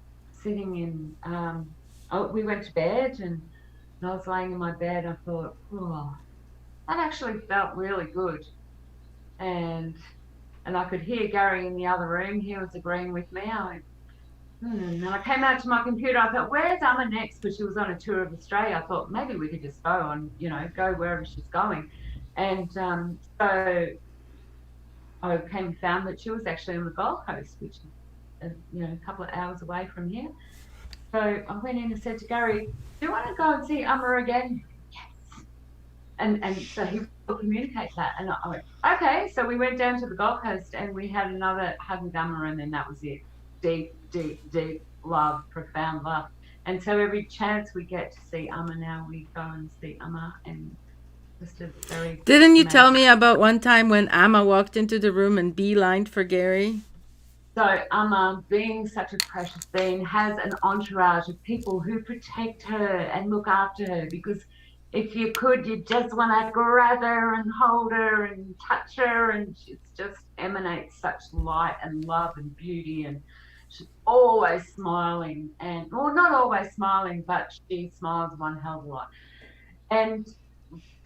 sitting in, we went to bed, and I was laying in my bed. I thought, oh, that actually felt really good. And I could hear Gary in the other room. He was agreeing with me. I went, And I came out to my computer. I thought, where's Amma next? Because she was on a tour of Australia. I thought maybe we could just go wherever she's going. And so I came and found that she was actually on the Gold Coast, which is, a couple of hours away from here. So I went in and said to Gary, do you want to go and see Amma again? Yes. And so he will communicate that. And I went, okay. So we went down to the Gold Coast and we had another hug with Amma, and then that was it. Deep, deep, deep love, profound love. And so every chance we get to see Amma now, we go and see Amma, and just a very... Didn't you tell me about one time when Amma walked into the room and beelined for Gary? So Amma, being such a precious being, has an entourage of people who protect her and look after her, because if you could, you just want to grab her and hold her and touch her, and she just emanates such light and love and beauty, and she's always smiling, and well, not always smiling, but she smiles one hell of a lot. And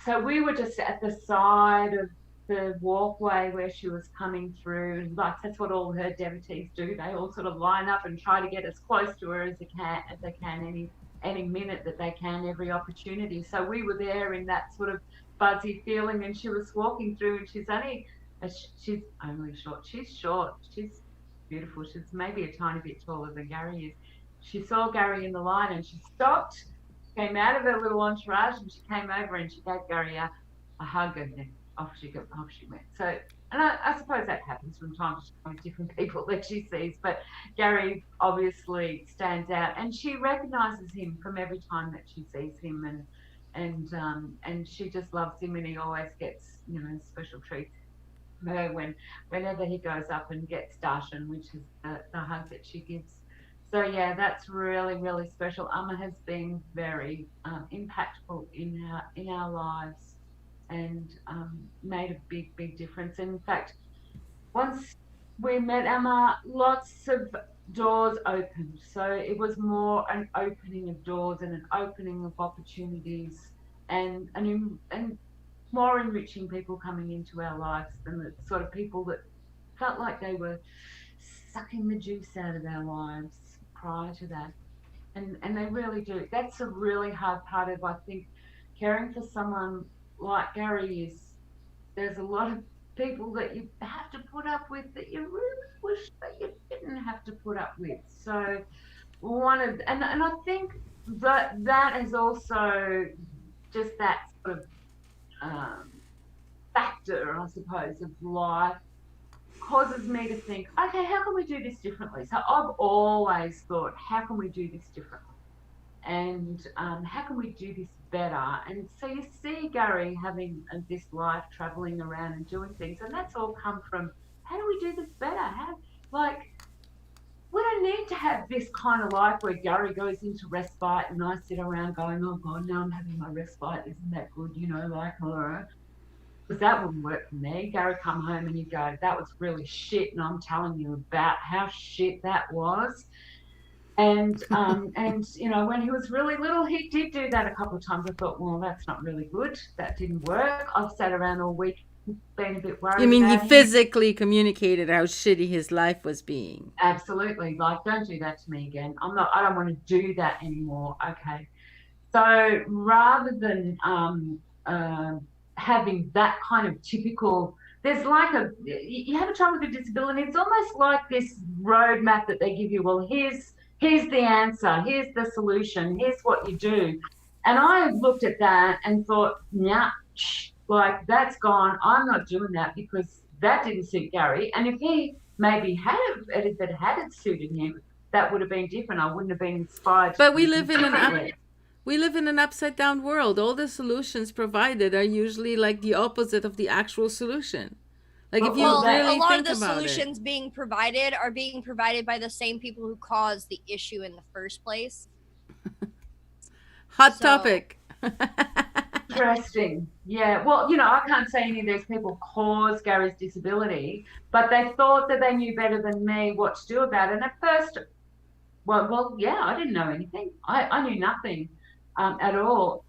so we were just at the side of the walkway where she was coming through, and like that's what all her devotees do. They all sort of line up and try to get as close to her as they can any minute that they can, every opportunity. So we were there in that sort of fuzzy feeling, and she was walking through, and she's only short. She's short. She's beautiful. She's maybe a tiny bit taller than Gary is. She saw Gary in the line, and she stopped, came out of her little entourage, and she came over and she gave Gary a hug, and then off she went. So, and I suppose that happens from time to time with different people that she sees, but Gary obviously stands out, and she recognises him from every time that she sees him, and she just loves him, and he always gets, you know, special treats her whenever he goes up and gets darshan, which is the hug that she gives. So yeah, that's really, really special. Amma has been very impactful in our lives, and made a big difference. And in fact, once we met Amma, lots of doors opened. So it was more an opening of doors and an opening of opportunities, and more enriching people coming into our lives than the sort of people that felt like they were sucking the juice out of our lives prior to that. And they really do. That's a really hard part of, I think, caring for someone like Gary is there's a lot of people that you have to put up with that you really wish that you didn't have to put up with. So and I think that is also just that sort of factor, I suppose, of life causes me to think, okay, how can we do this differently? So I've always thought, how can we do this differently? And how can we do this better? And so you see Gary having this life, traveling around and doing things, and that's all come from, how do we do this better? We don't need to have this kind of life where Gary goes into respite and I sit around going, oh God, now I'm having my respite. Isn't that good? You know, because that wouldn't work for me. Gary come home and he'd go, that was really shit, and I'm telling you about how shit that was. And you know, when he was really little, he did do that a couple of times. I thought, well, that's not really good. That didn't work. I've sat around all week being a bit worried. You mean about he physically communicated how shitty his life was being? Absolutely. Like, don't do that to me again. I don't want to do that anymore. Okay. So rather than having that kind of typical, there's like you have a child with a disability, it's almost like this roadmap that they give you. Well, here's the answer, here's the solution, here's what you do. And I looked at that and thought, nah, like, that's gone. I'm not doing that, because that didn't suit Gary. And if he maybe if it had suited him, that would have been different. I wouldn't have been inspired. But we live in an upside down world. All the solutions provided are usually like the opposite of the actual solution. Like, if you really a lot think of the about solutions being provided are being provided by the same people who caused the issue in the first place. Hot topic. Interesting. Yeah. Well, you know, I can't say any of these people caused Gary's disability, but they thought that they knew better than me what to do about it. And at first, well, yeah, I didn't know anything. I knew nothing at all.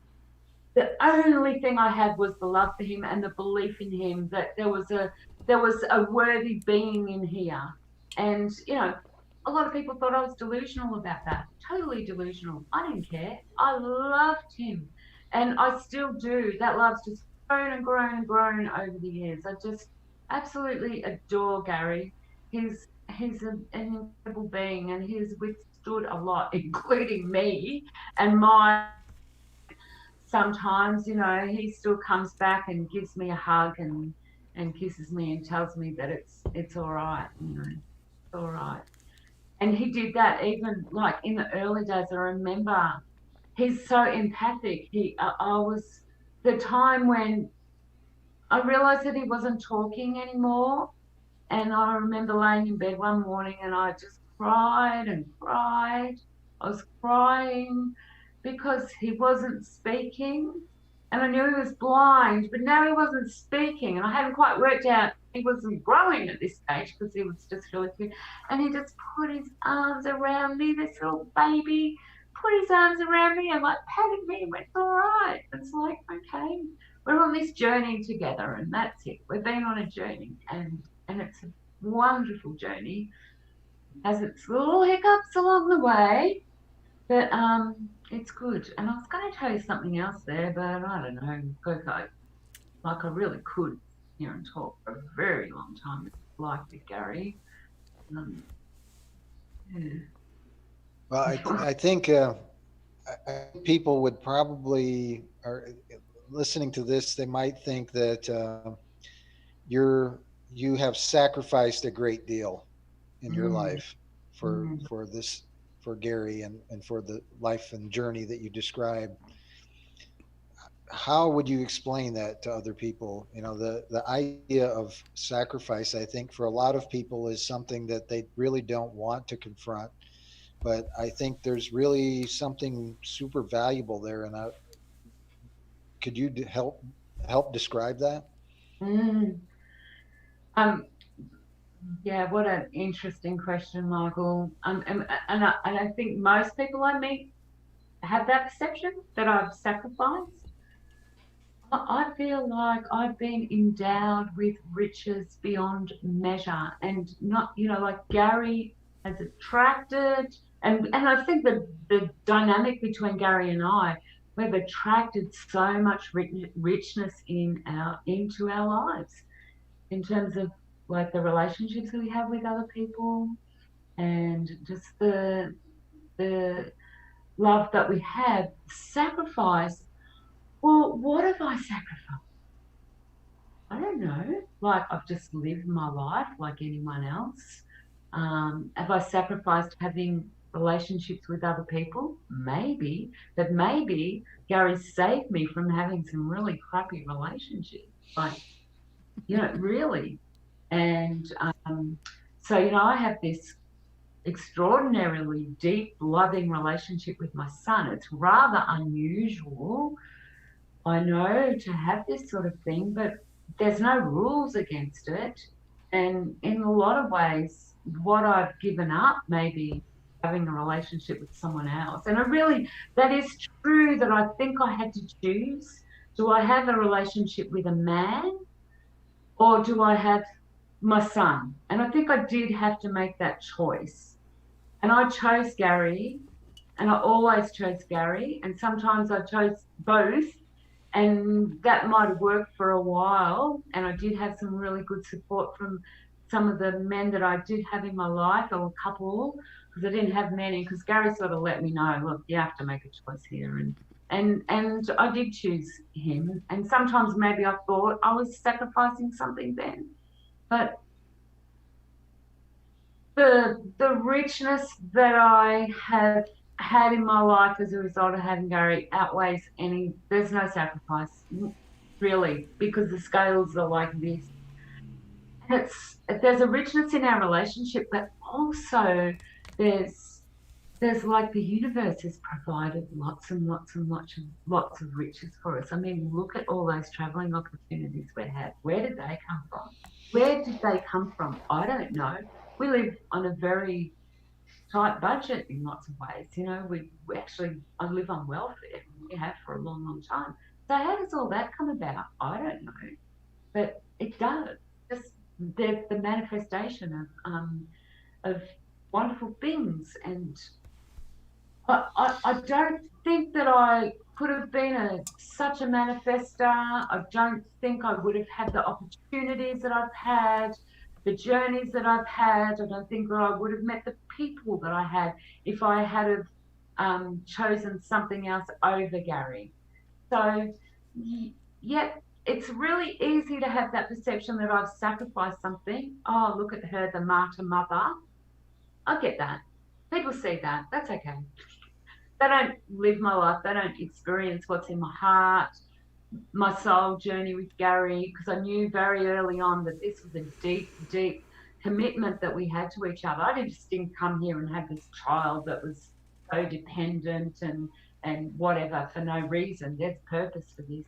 The only thing I had was the love for him and the belief in him that there was a worthy being in here. And, you know, a lot of people thought I was delusional about that. Totally delusional. I didn't care. I loved him. And I still do. That love's just grown and grown and grown over the years. I just absolutely adore Gary. He's an incredible being, and he's withstood a lot, including me and my. Sometimes, you know, he still comes back and gives me a hug and kisses me and tells me that it's all right, you know, it's all right. And he did that even like in the early days. I remember he's so empathic. I was the time when I realized that he wasn't talking anymore. And I remember laying in bed one morning and I just cried and cried. I was crying because he wasn't speaking. And I knew he was blind, but now he wasn't speaking. And I hadn't quite worked out he wasn't growing at this stage because he was just really cute. And he just put his arms around me, this little baby, put his arms around me and like patted me and went, all right. It's like, okay, we're on this journey together and that's it. We've been on a journey and it's a wonderful journey. Has its little hiccups along the way, But it's good. And I was going to tell you something else there, but I don't know. Like I really could sit here and talk for a very long time, like with Gary. Um, yeah. Well, I think people would probably, are listening to this, they might think that you have sacrificed a great deal in your Mm, life mm, for this, for Gary, and for the life and journey that you described. How would you explain that to other people? You know, the idea of sacrifice, I think, for a lot of people is something that they really don't want to confront. But I think there's really something super valuable there. And could you help describe that? mm. Um, yeah, what an interesting question, Michael. And I think most people I meet have that perception that I've sacrificed. I feel like I've been endowed with riches beyond measure, and not, like Gary has attracted, and I think the dynamic between Gary and we've attracted so much richness into our lives in terms of like the relationships we have with other people, and just the love that we have. Sacrifice. Well, what have I sacrificed? I don't know. Like I've just lived my life like anyone else. Have I sacrificed having relationships with other people? Maybe, but maybe Gary saved me from having some really crappy relationships. Like, really. And so, I have this extraordinarily deep, loving relationship with my son. It's rather unusual, I know, to have this sort of thing, but there's no rules against it. And in a lot of ways, what I've given up maybe having a relationship with someone else. And that is true that I think I had to choose. Do I have a relationship with a man or do I have my son? And I think I did have to make that choice. And I chose Gary, and I always chose Gary. And sometimes I chose both, and that might have worked for a while. And I did have some really good support from some of the men that I did have in my life, or a couple, because I didn't have many. Because Gary sort of let me know, look, you have to make a choice here, and I did choose him. And sometimes maybe I thought I was sacrificing something then, but the richness that I have had in my life as a result of having Gary outweighs any. There's no sacrifice, really, because the scales are like this. And there's a richness in our relationship, but also there's like the universe has provided lots and lots and lots of riches for us. I mean, look at all those traveling opportunities we had. Where did they come from? Where did they come from? I don't know. We live on a very tight budget in lots of ways. We actually, I live on welfare. We have for a long, long time. So how does all that come about? I don't know, but it does. Just there's the manifestation of wonderful things, and I don't think that I could have been such a manifester. I don't think I would have had the opportunities that I've had, the journeys that I've had. I don't think that I would have met the people that I had if I had have chosen something else over Gary. So, yeah, it's really easy to have that perception that I've sacrificed something. Oh, look at her, the martyr mother. I get that. People see that. That's okay. They don't live my life. They don't experience what's in my heart, my soul journey with Gary, because I knew very early on that this was a deep, deep commitment that we had to each other. I didn't come here and have this child that was so dependent and whatever for no reason. There's purpose for this.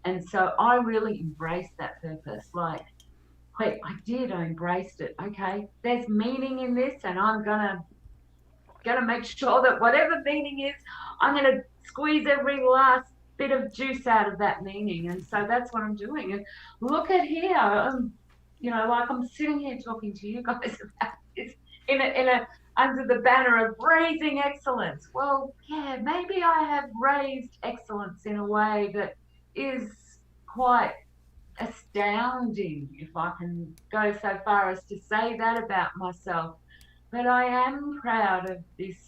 And so I really embraced that purpose. Like, I did. I embraced it. Okay, there's meaning in this, and I'm gonna make sure that whatever meaning is, I'm gonna squeeze every last bit of juice out of that meaning. And so that's what I'm doing. And look at here, like I'm sitting here talking to you guys about this in under the banner of raising excellence. Well, yeah, maybe I have raised excellence in a way that is quite astounding, if I can go so far as to say that about myself. But I am proud of this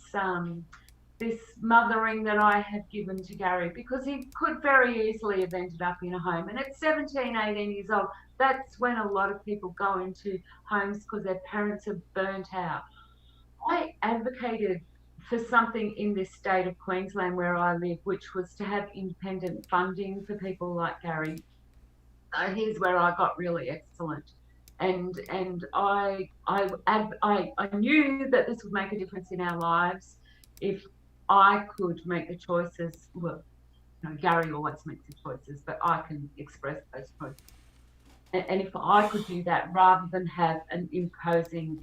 mothering that I have given to Gary, because he could very easily have ended up in a home. And at 17, 18 years old, that's when a lot of people go into homes because their parents are burnt out. I advocated for something in this state of Queensland where I live, which was to have independent funding for people like Gary. So here's where I got really excellent. And I knew that this would make a difference in our lives if I could make the choices. Well, Gary always makes the choices, but I can express those choices. And if I could do that rather than have an imposing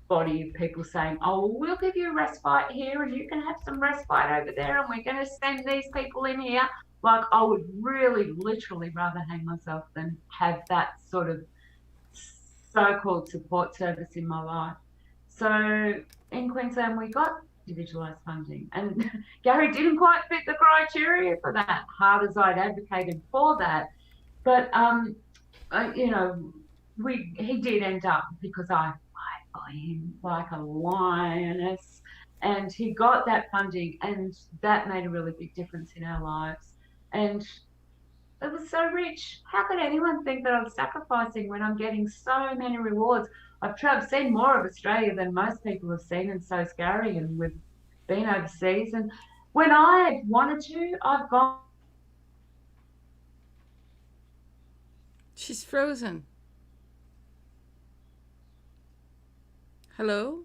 body of people saying, oh, well, we'll give you a respite here and you can have some respite over there and we're going to send these people in here. Like, I would really literally rather hang myself than have that sort of so-called support service in my life. So in Queensland, we got individualised funding, and Gary didn't quite fit the criteria for that, hard as I'd advocated for that. But, he did end up, because I for him like a lioness, and he got that funding, and that made a really big difference in our lives. And it was so rich. How could anyone think that I'm sacrificing when I'm getting so many rewards? I've seen more of Australia than most people have seen, and so's Gary, and we've been overseas. And when I wanted to, I've gone. She's frozen. Hello?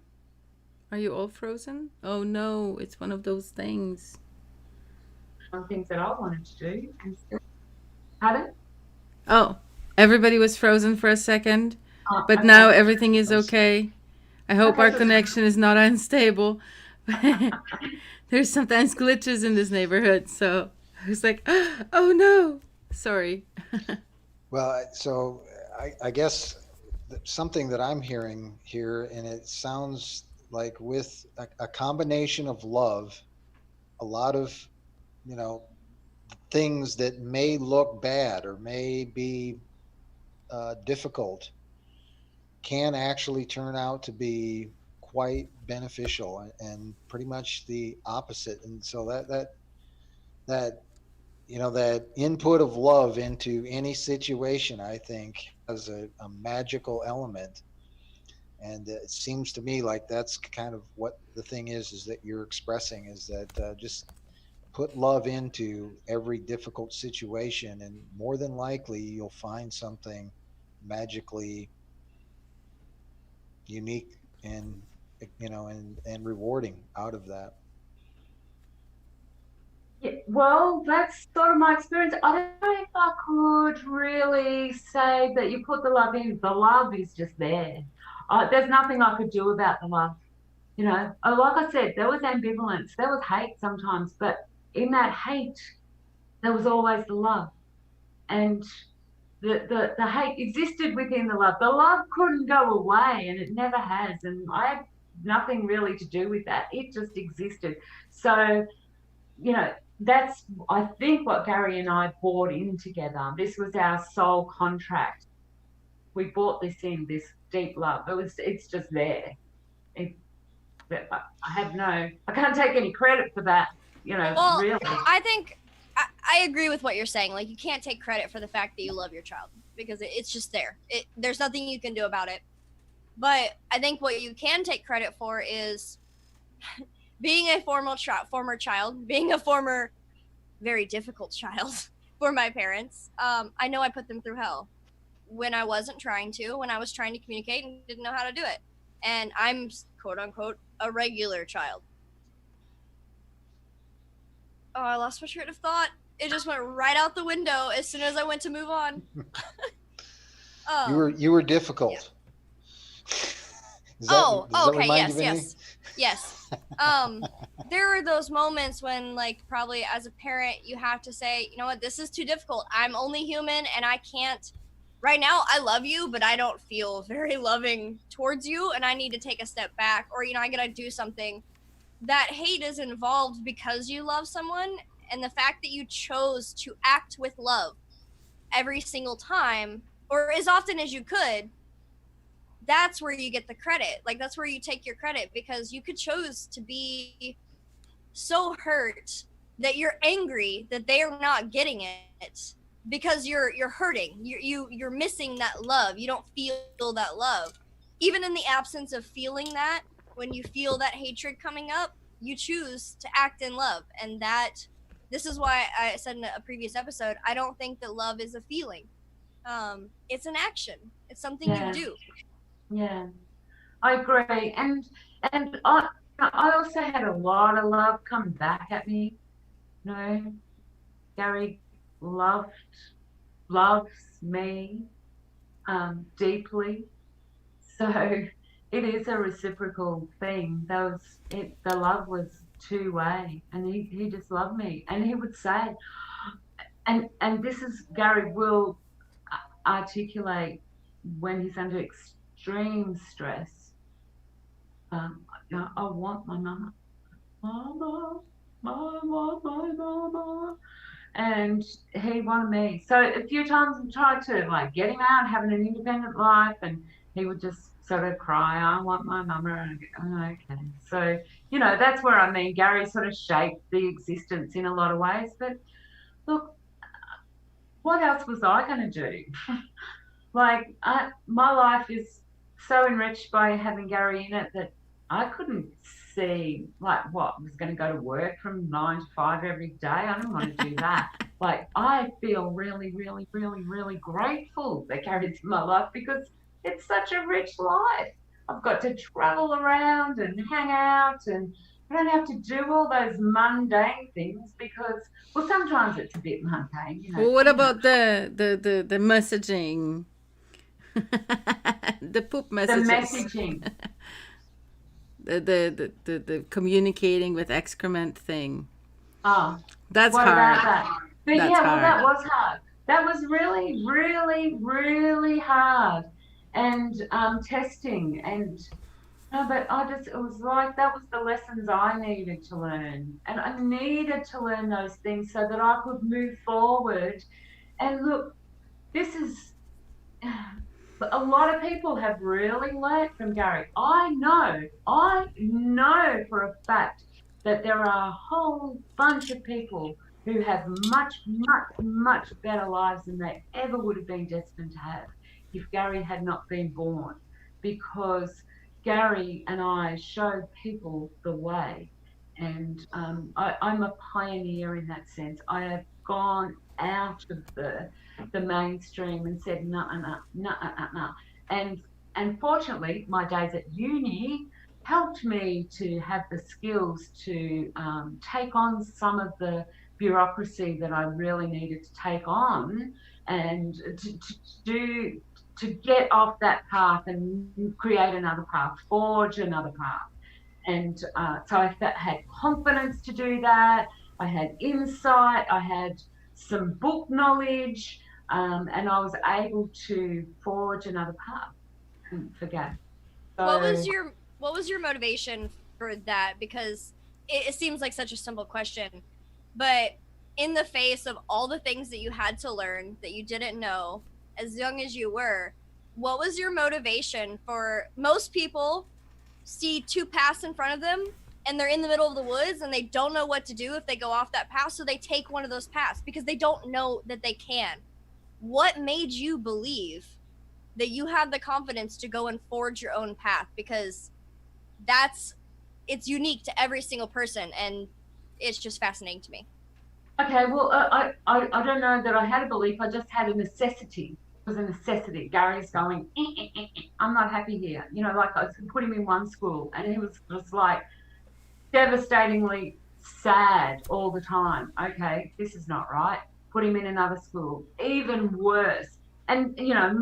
Are you all frozen? Oh no, it's one of those things. Things that I wanted to do. Pardon? Oh, everybody was frozen for a second, but okay. Now everything is okay. I hope our connection is not unstable. There's sometimes glitches in this neighborhood, so I was like, oh no, sorry. Well, so I guess something that I'm hearing here, and it sounds like with a combination of love, a lot of, things that may look bad or may be difficult can actually turn out to be quite beneficial, and pretty much the opposite. And so that input of love into any situation, I think, has a magical element. And it seems to me like that's kind of what the thing is that you're expressing, is that just put love into every difficult situation, and more than likely you'll find something magically unique and and rewarding out of that. Yeah, well, that's sort of my experience. I don't know if I could really say that you put the love in. The love is just there. There's nothing I could do about the love. Like I said, there was ambivalence, there was hate sometimes, but in that hate, there was always the love. And the hate existed within the love. The love couldn't go away, and it never has. And I had nothing really to do with that. It just existed. So, that's, I think, what Gary and I bought in together. This was our soul contract. We bought this deep love. It's just there. I can't take any credit for that, Well, really. I think I agree with what you're saying. Like, you can't take credit for the fact that you love your child, because it's just there. There's nothing you can do about it. But I think what you can take credit for is being a former child, being a former very difficult child for my parents. I know I put them through hell when I wasn't trying to, when I was trying to communicate and didn't know how to do it. And I'm, quote unquote, a regular child. Oh, I lost my train of thought. It just went right out the window as soon as I went to move on. You were difficult. Yeah. Okay, yes. There are those moments when, like, probably as a parent, you have to say, you know what, this is too difficult. I'm only human, and I can't right now I love you, but I don't feel very loving towards you, and I need to take a step back, or I gotta do something. That hate is involved because you love someone, and the fact that you chose to act with love every single time, or as often as you could, that's where you get the credit. Like, that's where you take your credit, because you could choose to be so hurt that you're angry that they are not getting it, because you're hurting. You're missing that love. You don't feel that love. Even in the absence of feeling that, when you feel that hatred coming up, you choose to act in love. And this is why I said in a previous episode, I don't think that love is a feeling. It's an action. It's something you do. Yeah, I agree. And I also had a lot of love come back at me. You know, Gary loves me deeply. So it is a reciprocal thing. The love was two-way, and he just loved me. And he would say, and this is, Gary will articulate when he's under extreme stress. I want my mama. Mama, I want my mama. And he wanted me. So a few times I tried to like get him out, having an independent life, and he would just sort of cry, I want my mama. And I go, oh, okay. So, you know, that's where I mean, Gary sort of shaped the existence in a lot of ways. But look, what else was I going to do? Like, my life is so enriched by having Gary in it that I couldn't see, like, what, I was going to go to work from 9 to 5 every day. I don't want to do that. Like, I feel really, really, really, really grateful that Gary's in my life, because it's such a rich life. I've got to travel around and hang out, and I don't have to do all those mundane things because, well, sometimes it's a bit mundane. You know. Well, what about the messaging? The poop messages. The messaging. The communicating with excrement thing. Oh, that's what hard. About that? But that's yeah, hard. Well, that was hard. That was really, really, really hard, and testing. And no, but it was like that was the lessons I needed to learn, and I needed to learn those things so that I could move forward. And look, this is. A lot of people have really learnt from Gary. I know for a fact that there are a whole bunch of people who have much, much, much better lives than they ever would have been destined to have if Gary had not been born, because Gary and I showed people the way. And I'm a pioneer in that sense. I have gone out of the mainstream and said no. And fortunately, my days at uni helped me to have the skills to take on some of the bureaucracy that I really needed to take on, and to get off that path and create another path, forge another path. And so I had confidence to do that. I had insight. I had some book knowledge, and I was able to forge another path for Gary. So, what was your motivation for that? Because it seems like such a simple question, but in the face of all the things that you had to learn that you didn't know as young as you were, what was your motivation? For most people see two paths in front of them and they're in the middle of the woods and they don't know what to do if they go off that path, so they take one of those paths because they don't know that they can. What made you believe that you had the confidence to go and forge your own path? Because it's unique to every single person, and it's just fascinating to me. Okay, well, I don't know that I had a belief. I just had a necessity. It was a necessity. Gary's going, I'm not happy here. You know, like I put him in one school and he was just like devastatingly sad all the time. Okay, this is not right. Put him in another school, even worse. And, you know,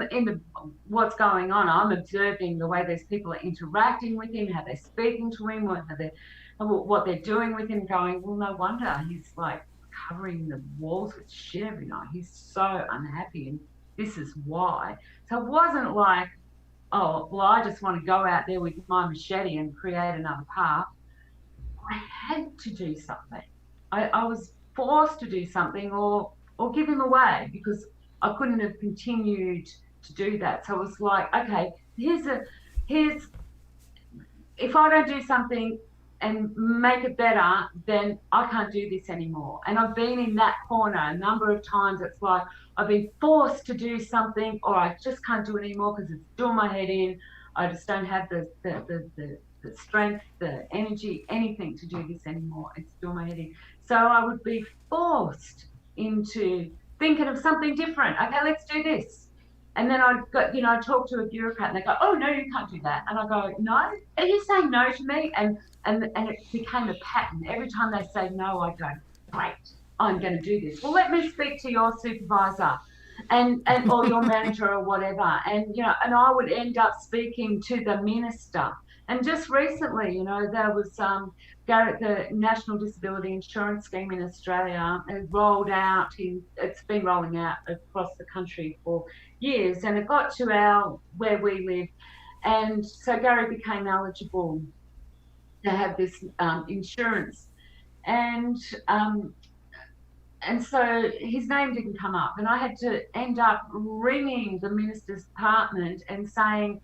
what's going on, I'm observing the way these people are interacting with him, how they're speaking to him, what they're doing with him, going, well, no wonder he's like covering the walls with shit every night. He's so unhappy. And this is why. So it wasn't like, oh, well, I just want to go out there with my machete and create another path. I had to do something. I was forced to do something or give him away, because I couldn't have continued to do that. So it was like, okay, here's if I don't do something and make it better, then I can't do this anymore. And I've been in that corner a number of times. It's like I've been forced to do something, or I just can't do it anymore because it's doing my head in. I just don't have the strength, the energy, anything to do this anymore. It's doing my head in. So I would be forced into thinking of something different. Okay, let's do this. And then I got, I talk to a bureaucrat and they go, oh, no, you can't do that. And I go, no, are you saying no to me? And it became a pattern. Every time they say no, I go, great, I'm going to do this. Well, let me speak to your supervisor and or your manager or whatever. And, and I would end up speaking to the minister. And just recently, there was the National Disability Insurance Scheme in Australia. It rolled out, it's been rolling out across the country for years, and it got to where we live, and so Gary became eligible to have this insurance, and so his name didn't come up, and I had to end up ringing the minister's department and saying,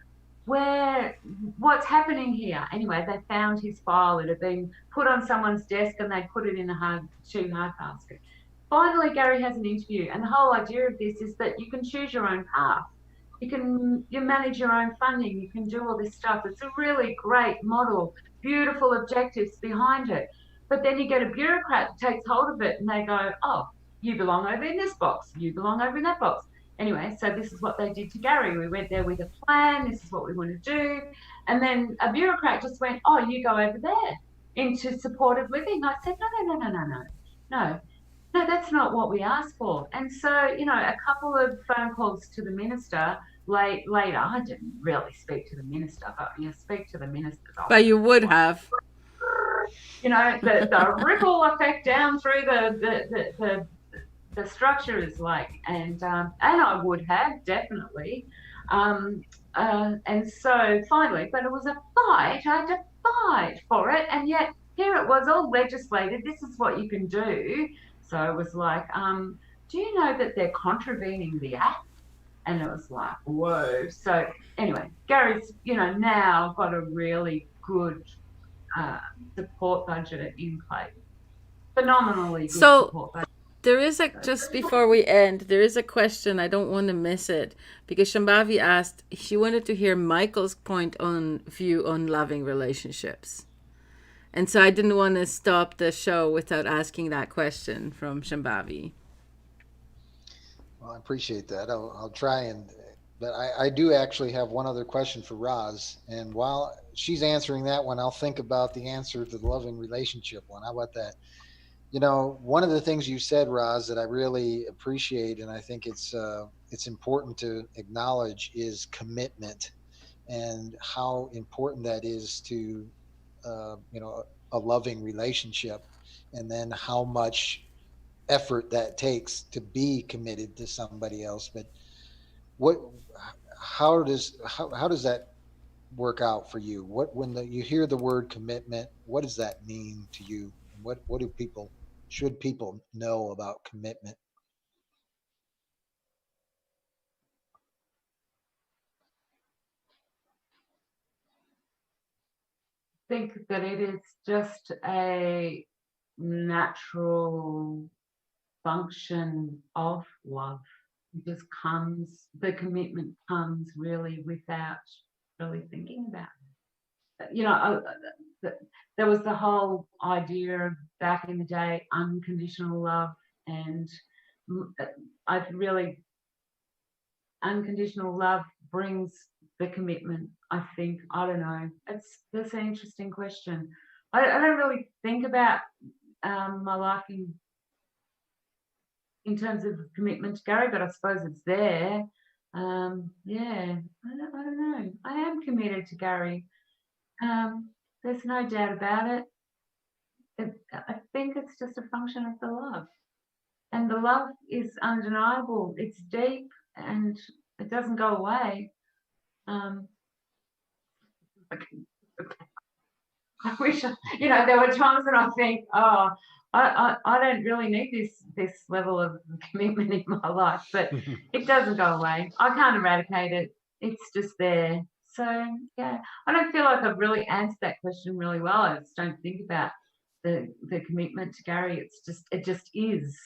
what's happening here? Anyway, they found his file. It had been put on someone's desk and they put it in a shoe hard basket. Finally, Gary has an interview, and the whole idea of this is that you can choose your own path. You manage your own funding. You can do all this stuff. It's a really great model, beautiful objectives behind it. But then you get a bureaucrat that takes hold of it and they go, oh, you belong over in this box. You belong over in that box. Anyway, so this is what they did to Gary. We went there with a plan. This is what we want to do. And then a bureaucrat just went, oh, you go over there into supported living. I said, no, that's not what we asked for. And so, a couple of phone calls to the minister later, I didn't really speak to the minister, but you speak to the minister's office. But you would have. The ripple effect down through the structure is like, and I would have definitely. And so finally, but it was a fight. I had to fight for it, and yet here it was all legislated. This is what you can do. So it was like, do you know that they're contravening the act? And it was like, whoa. So anyway, Gary's, now got a really good support budget in place. Phenomenally good support budget. There is just before we end, there is a question. I don't want to miss it, because Shambhavi asked, she wanted to hear Michael's view on loving relationships. And so I didn't want to stop the show without asking that question from Shambhavi. Well, I appreciate that. I'll try but I do actually have one other question for Roz. And while she's answering that one, I'll think about the answer to the loving relationship one. How about that? One of the things you said, Roz, that I really appreciate, and I think it's important to acknowledge, is commitment, and how important that is to a loving relationship, and then how much effort that takes to be committed to somebody else. But how does that work out for you? When you hear the word commitment, what does that mean to you? And what should people know about commitment? I think that it is just a natural function of love. It just the commitment comes really without really thinking about it. There was the whole idea back in the day, unconditional love, and unconditional love brings the commitment, I think. I don't know. That's an interesting question. I don't really think about my life in terms of commitment to Gary, but I suppose it's there. I don't know. I am committed to Gary. There's no doubt about it. I think it's just a function of the love. And the love is undeniable. It's deep and it doesn't go away. I wish, there were times when I think, oh, I don't really need this level of commitment in my life, but it doesn't go away. I can't eradicate it. It's just there. So yeah, I don't feel like I've really answered that question really well. I just don't think about the commitment to Gary. It just is.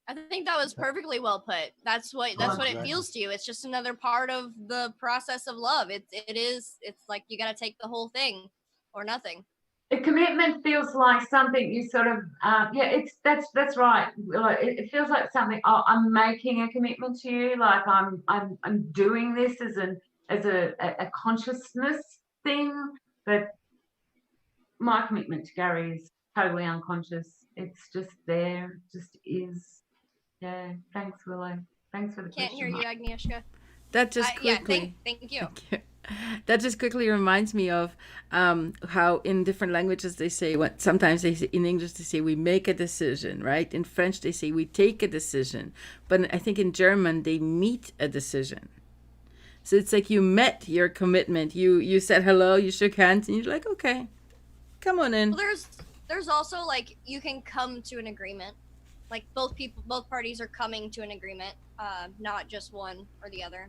I think that was perfectly well put. That's what it feels to you. It's just another part of the process of love. It's like you got to take the whole thing or nothing. The commitment feels like something you sort of that's right. It feels like something. Oh, I'm making a commitment to you. Like I'm doing this as a consciousness thing. But my commitment to Gary is totally unconscious. It's just there. It just is. Yeah. Thanks, Willow. Thanks for the Can't question. hear you, Agnieszka. That just quickly. Thank you. That just quickly reminds me of how in different languages they say, sometimes they say, in English they say we make a decision, right? In French they say we take a decision. But I think in German they meet a decision. So it's like you met your commitment. You said hello, you shook hands, and you're like, okay, come on in. Well, there's also like you can come to an agreement. Like both parties are coming to an agreement, not just one or the other.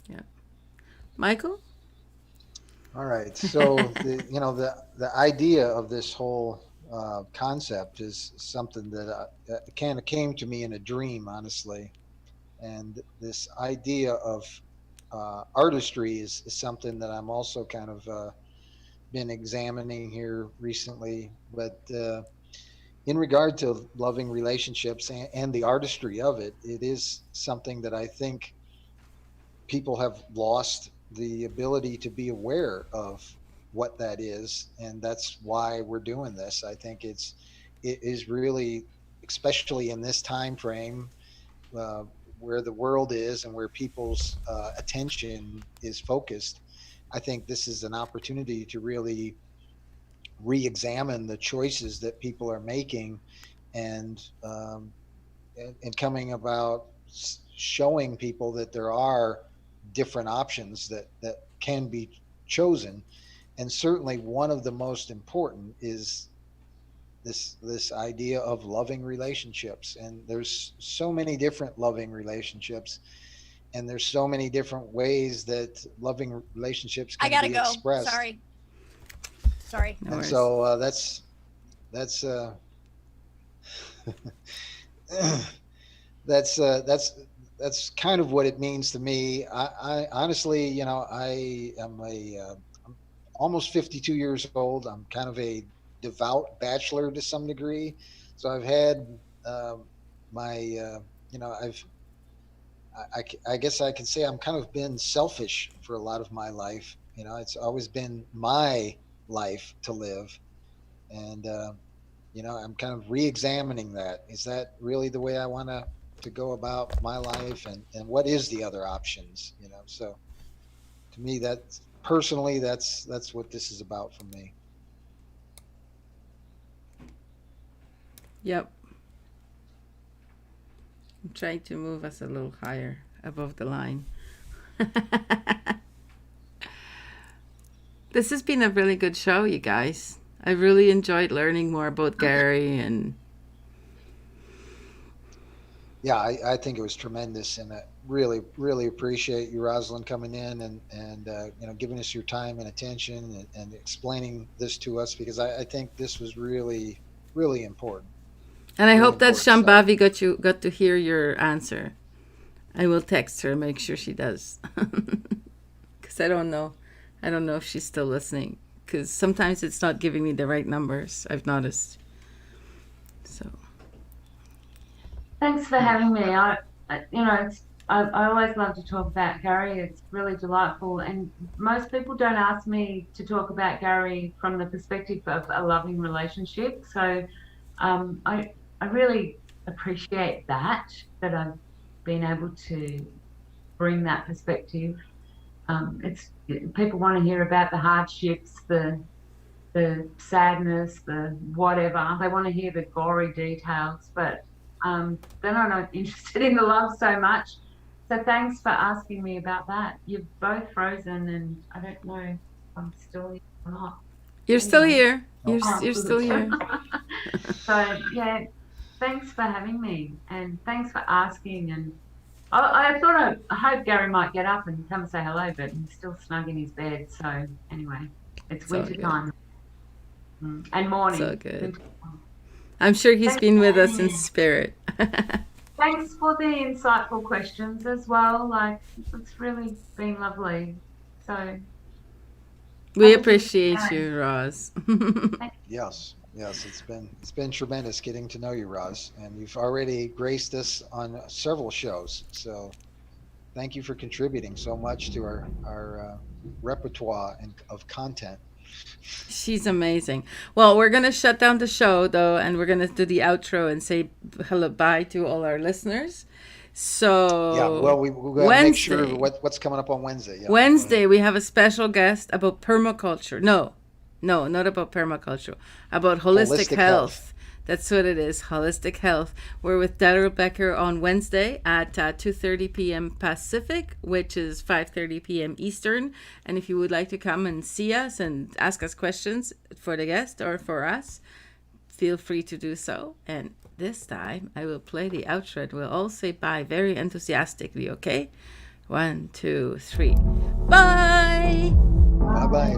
Yeah. Michael? All right. So the idea of this whole concept is something that kind of came to me in a dream, honestly. And this idea of artistry is something that I'm also kind of been examining here recently. But in regard to loving relationships and the artistry of it, it is something that I think people have lost the ability to be aware of what that is, and that's why we're doing this. I think it is really, especially in this time frame where the world is and where people's attention is focused. I think this is an opportunity to really re-examine the choices that people are making, and coming about showing people that there are different options that can be chosen. And certainly one of the most important is this idea of loving relationships. And there's so many different loving relationships, and there's so many different ways that loving relationships can be expressed. Sorry. No, and so that's that's kind of what it means to me. I honestly, I am I'm almost 52 years old. I'm kind of a devout bachelor to some degree. So I've had my, I guess I can say I'm kind of been selfish for a lot of my life. It's always been my life to live. And, I'm kind of re-examining that. Is that really the way I want to go about my life, and what is the other options? So to me, that's personally, that's what this is about for me. Yep. I'm trying to move us a little higher above the line. This has been a really good show, you guys. I really enjoyed learning more about Gary, and yeah, I think it was tremendous, and I really appreciate you, Rosalind, coming in and giving us your time and attention and explaining this to us, because I think this was really important. And I hope that Shambhavi got to hear your answer. I will text her, make sure she does, because I don't know if she's still listening, because sometimes it's not giving me the right numbers, I've noticed. So thanks for having me. I always love to talk about Gary. It's really delightful, and most people don't ask me to talk about Gary from the perspective of a loving relationship. So I really appreciate that I've been able to bring that perspective. It's people want to hear about the hardships, the the sadness, the whatever. They want to hear the gory details, but they're not interested in the love so much. So thanks for asking me about that. You're both frozen, and I don't know if I'm still here or not. You're still here. Oh. You're still here. So yeah, thanks for having me, and thanks for asking. And I thought I hope Gary might get up and come say hello, but he's still snug in his bed. So anyway, it's all winter good. time and morning. So good. Winter time. I'm sure he's Thanks been for with us having in me. spirit. Thanks for the insightful questions as well. Like, it's really been lovely. So We Have a good appreciate day. you, Roz. Yes, it's been tremendous getting to know you, Roz, and you've already graced us on several shows. So thank you for contributing so much to our repertoire of content. She's amazing. Well, we're going to shut down the show, though, and we're going to do the outro and say hello, bye to all our listeners. So, Yeah, well, we got to make sure what's coming up on Wednesday. Yeah, Wednesday, we have a special guest about permaculture. No, not about permaculture, about holistic health. That's what it is, holistic health. We're with Daryl Becker on Wednesday at 2:30 p.m. Pacific, which is 5:30 p.m. Eastern. And if you would like to come and see us and ask us questions for the guest or for us, feel free to do so. And this time, I will play the outro. We'll all say bye very enthusiastically, okay? 1, 2, 3. Bye!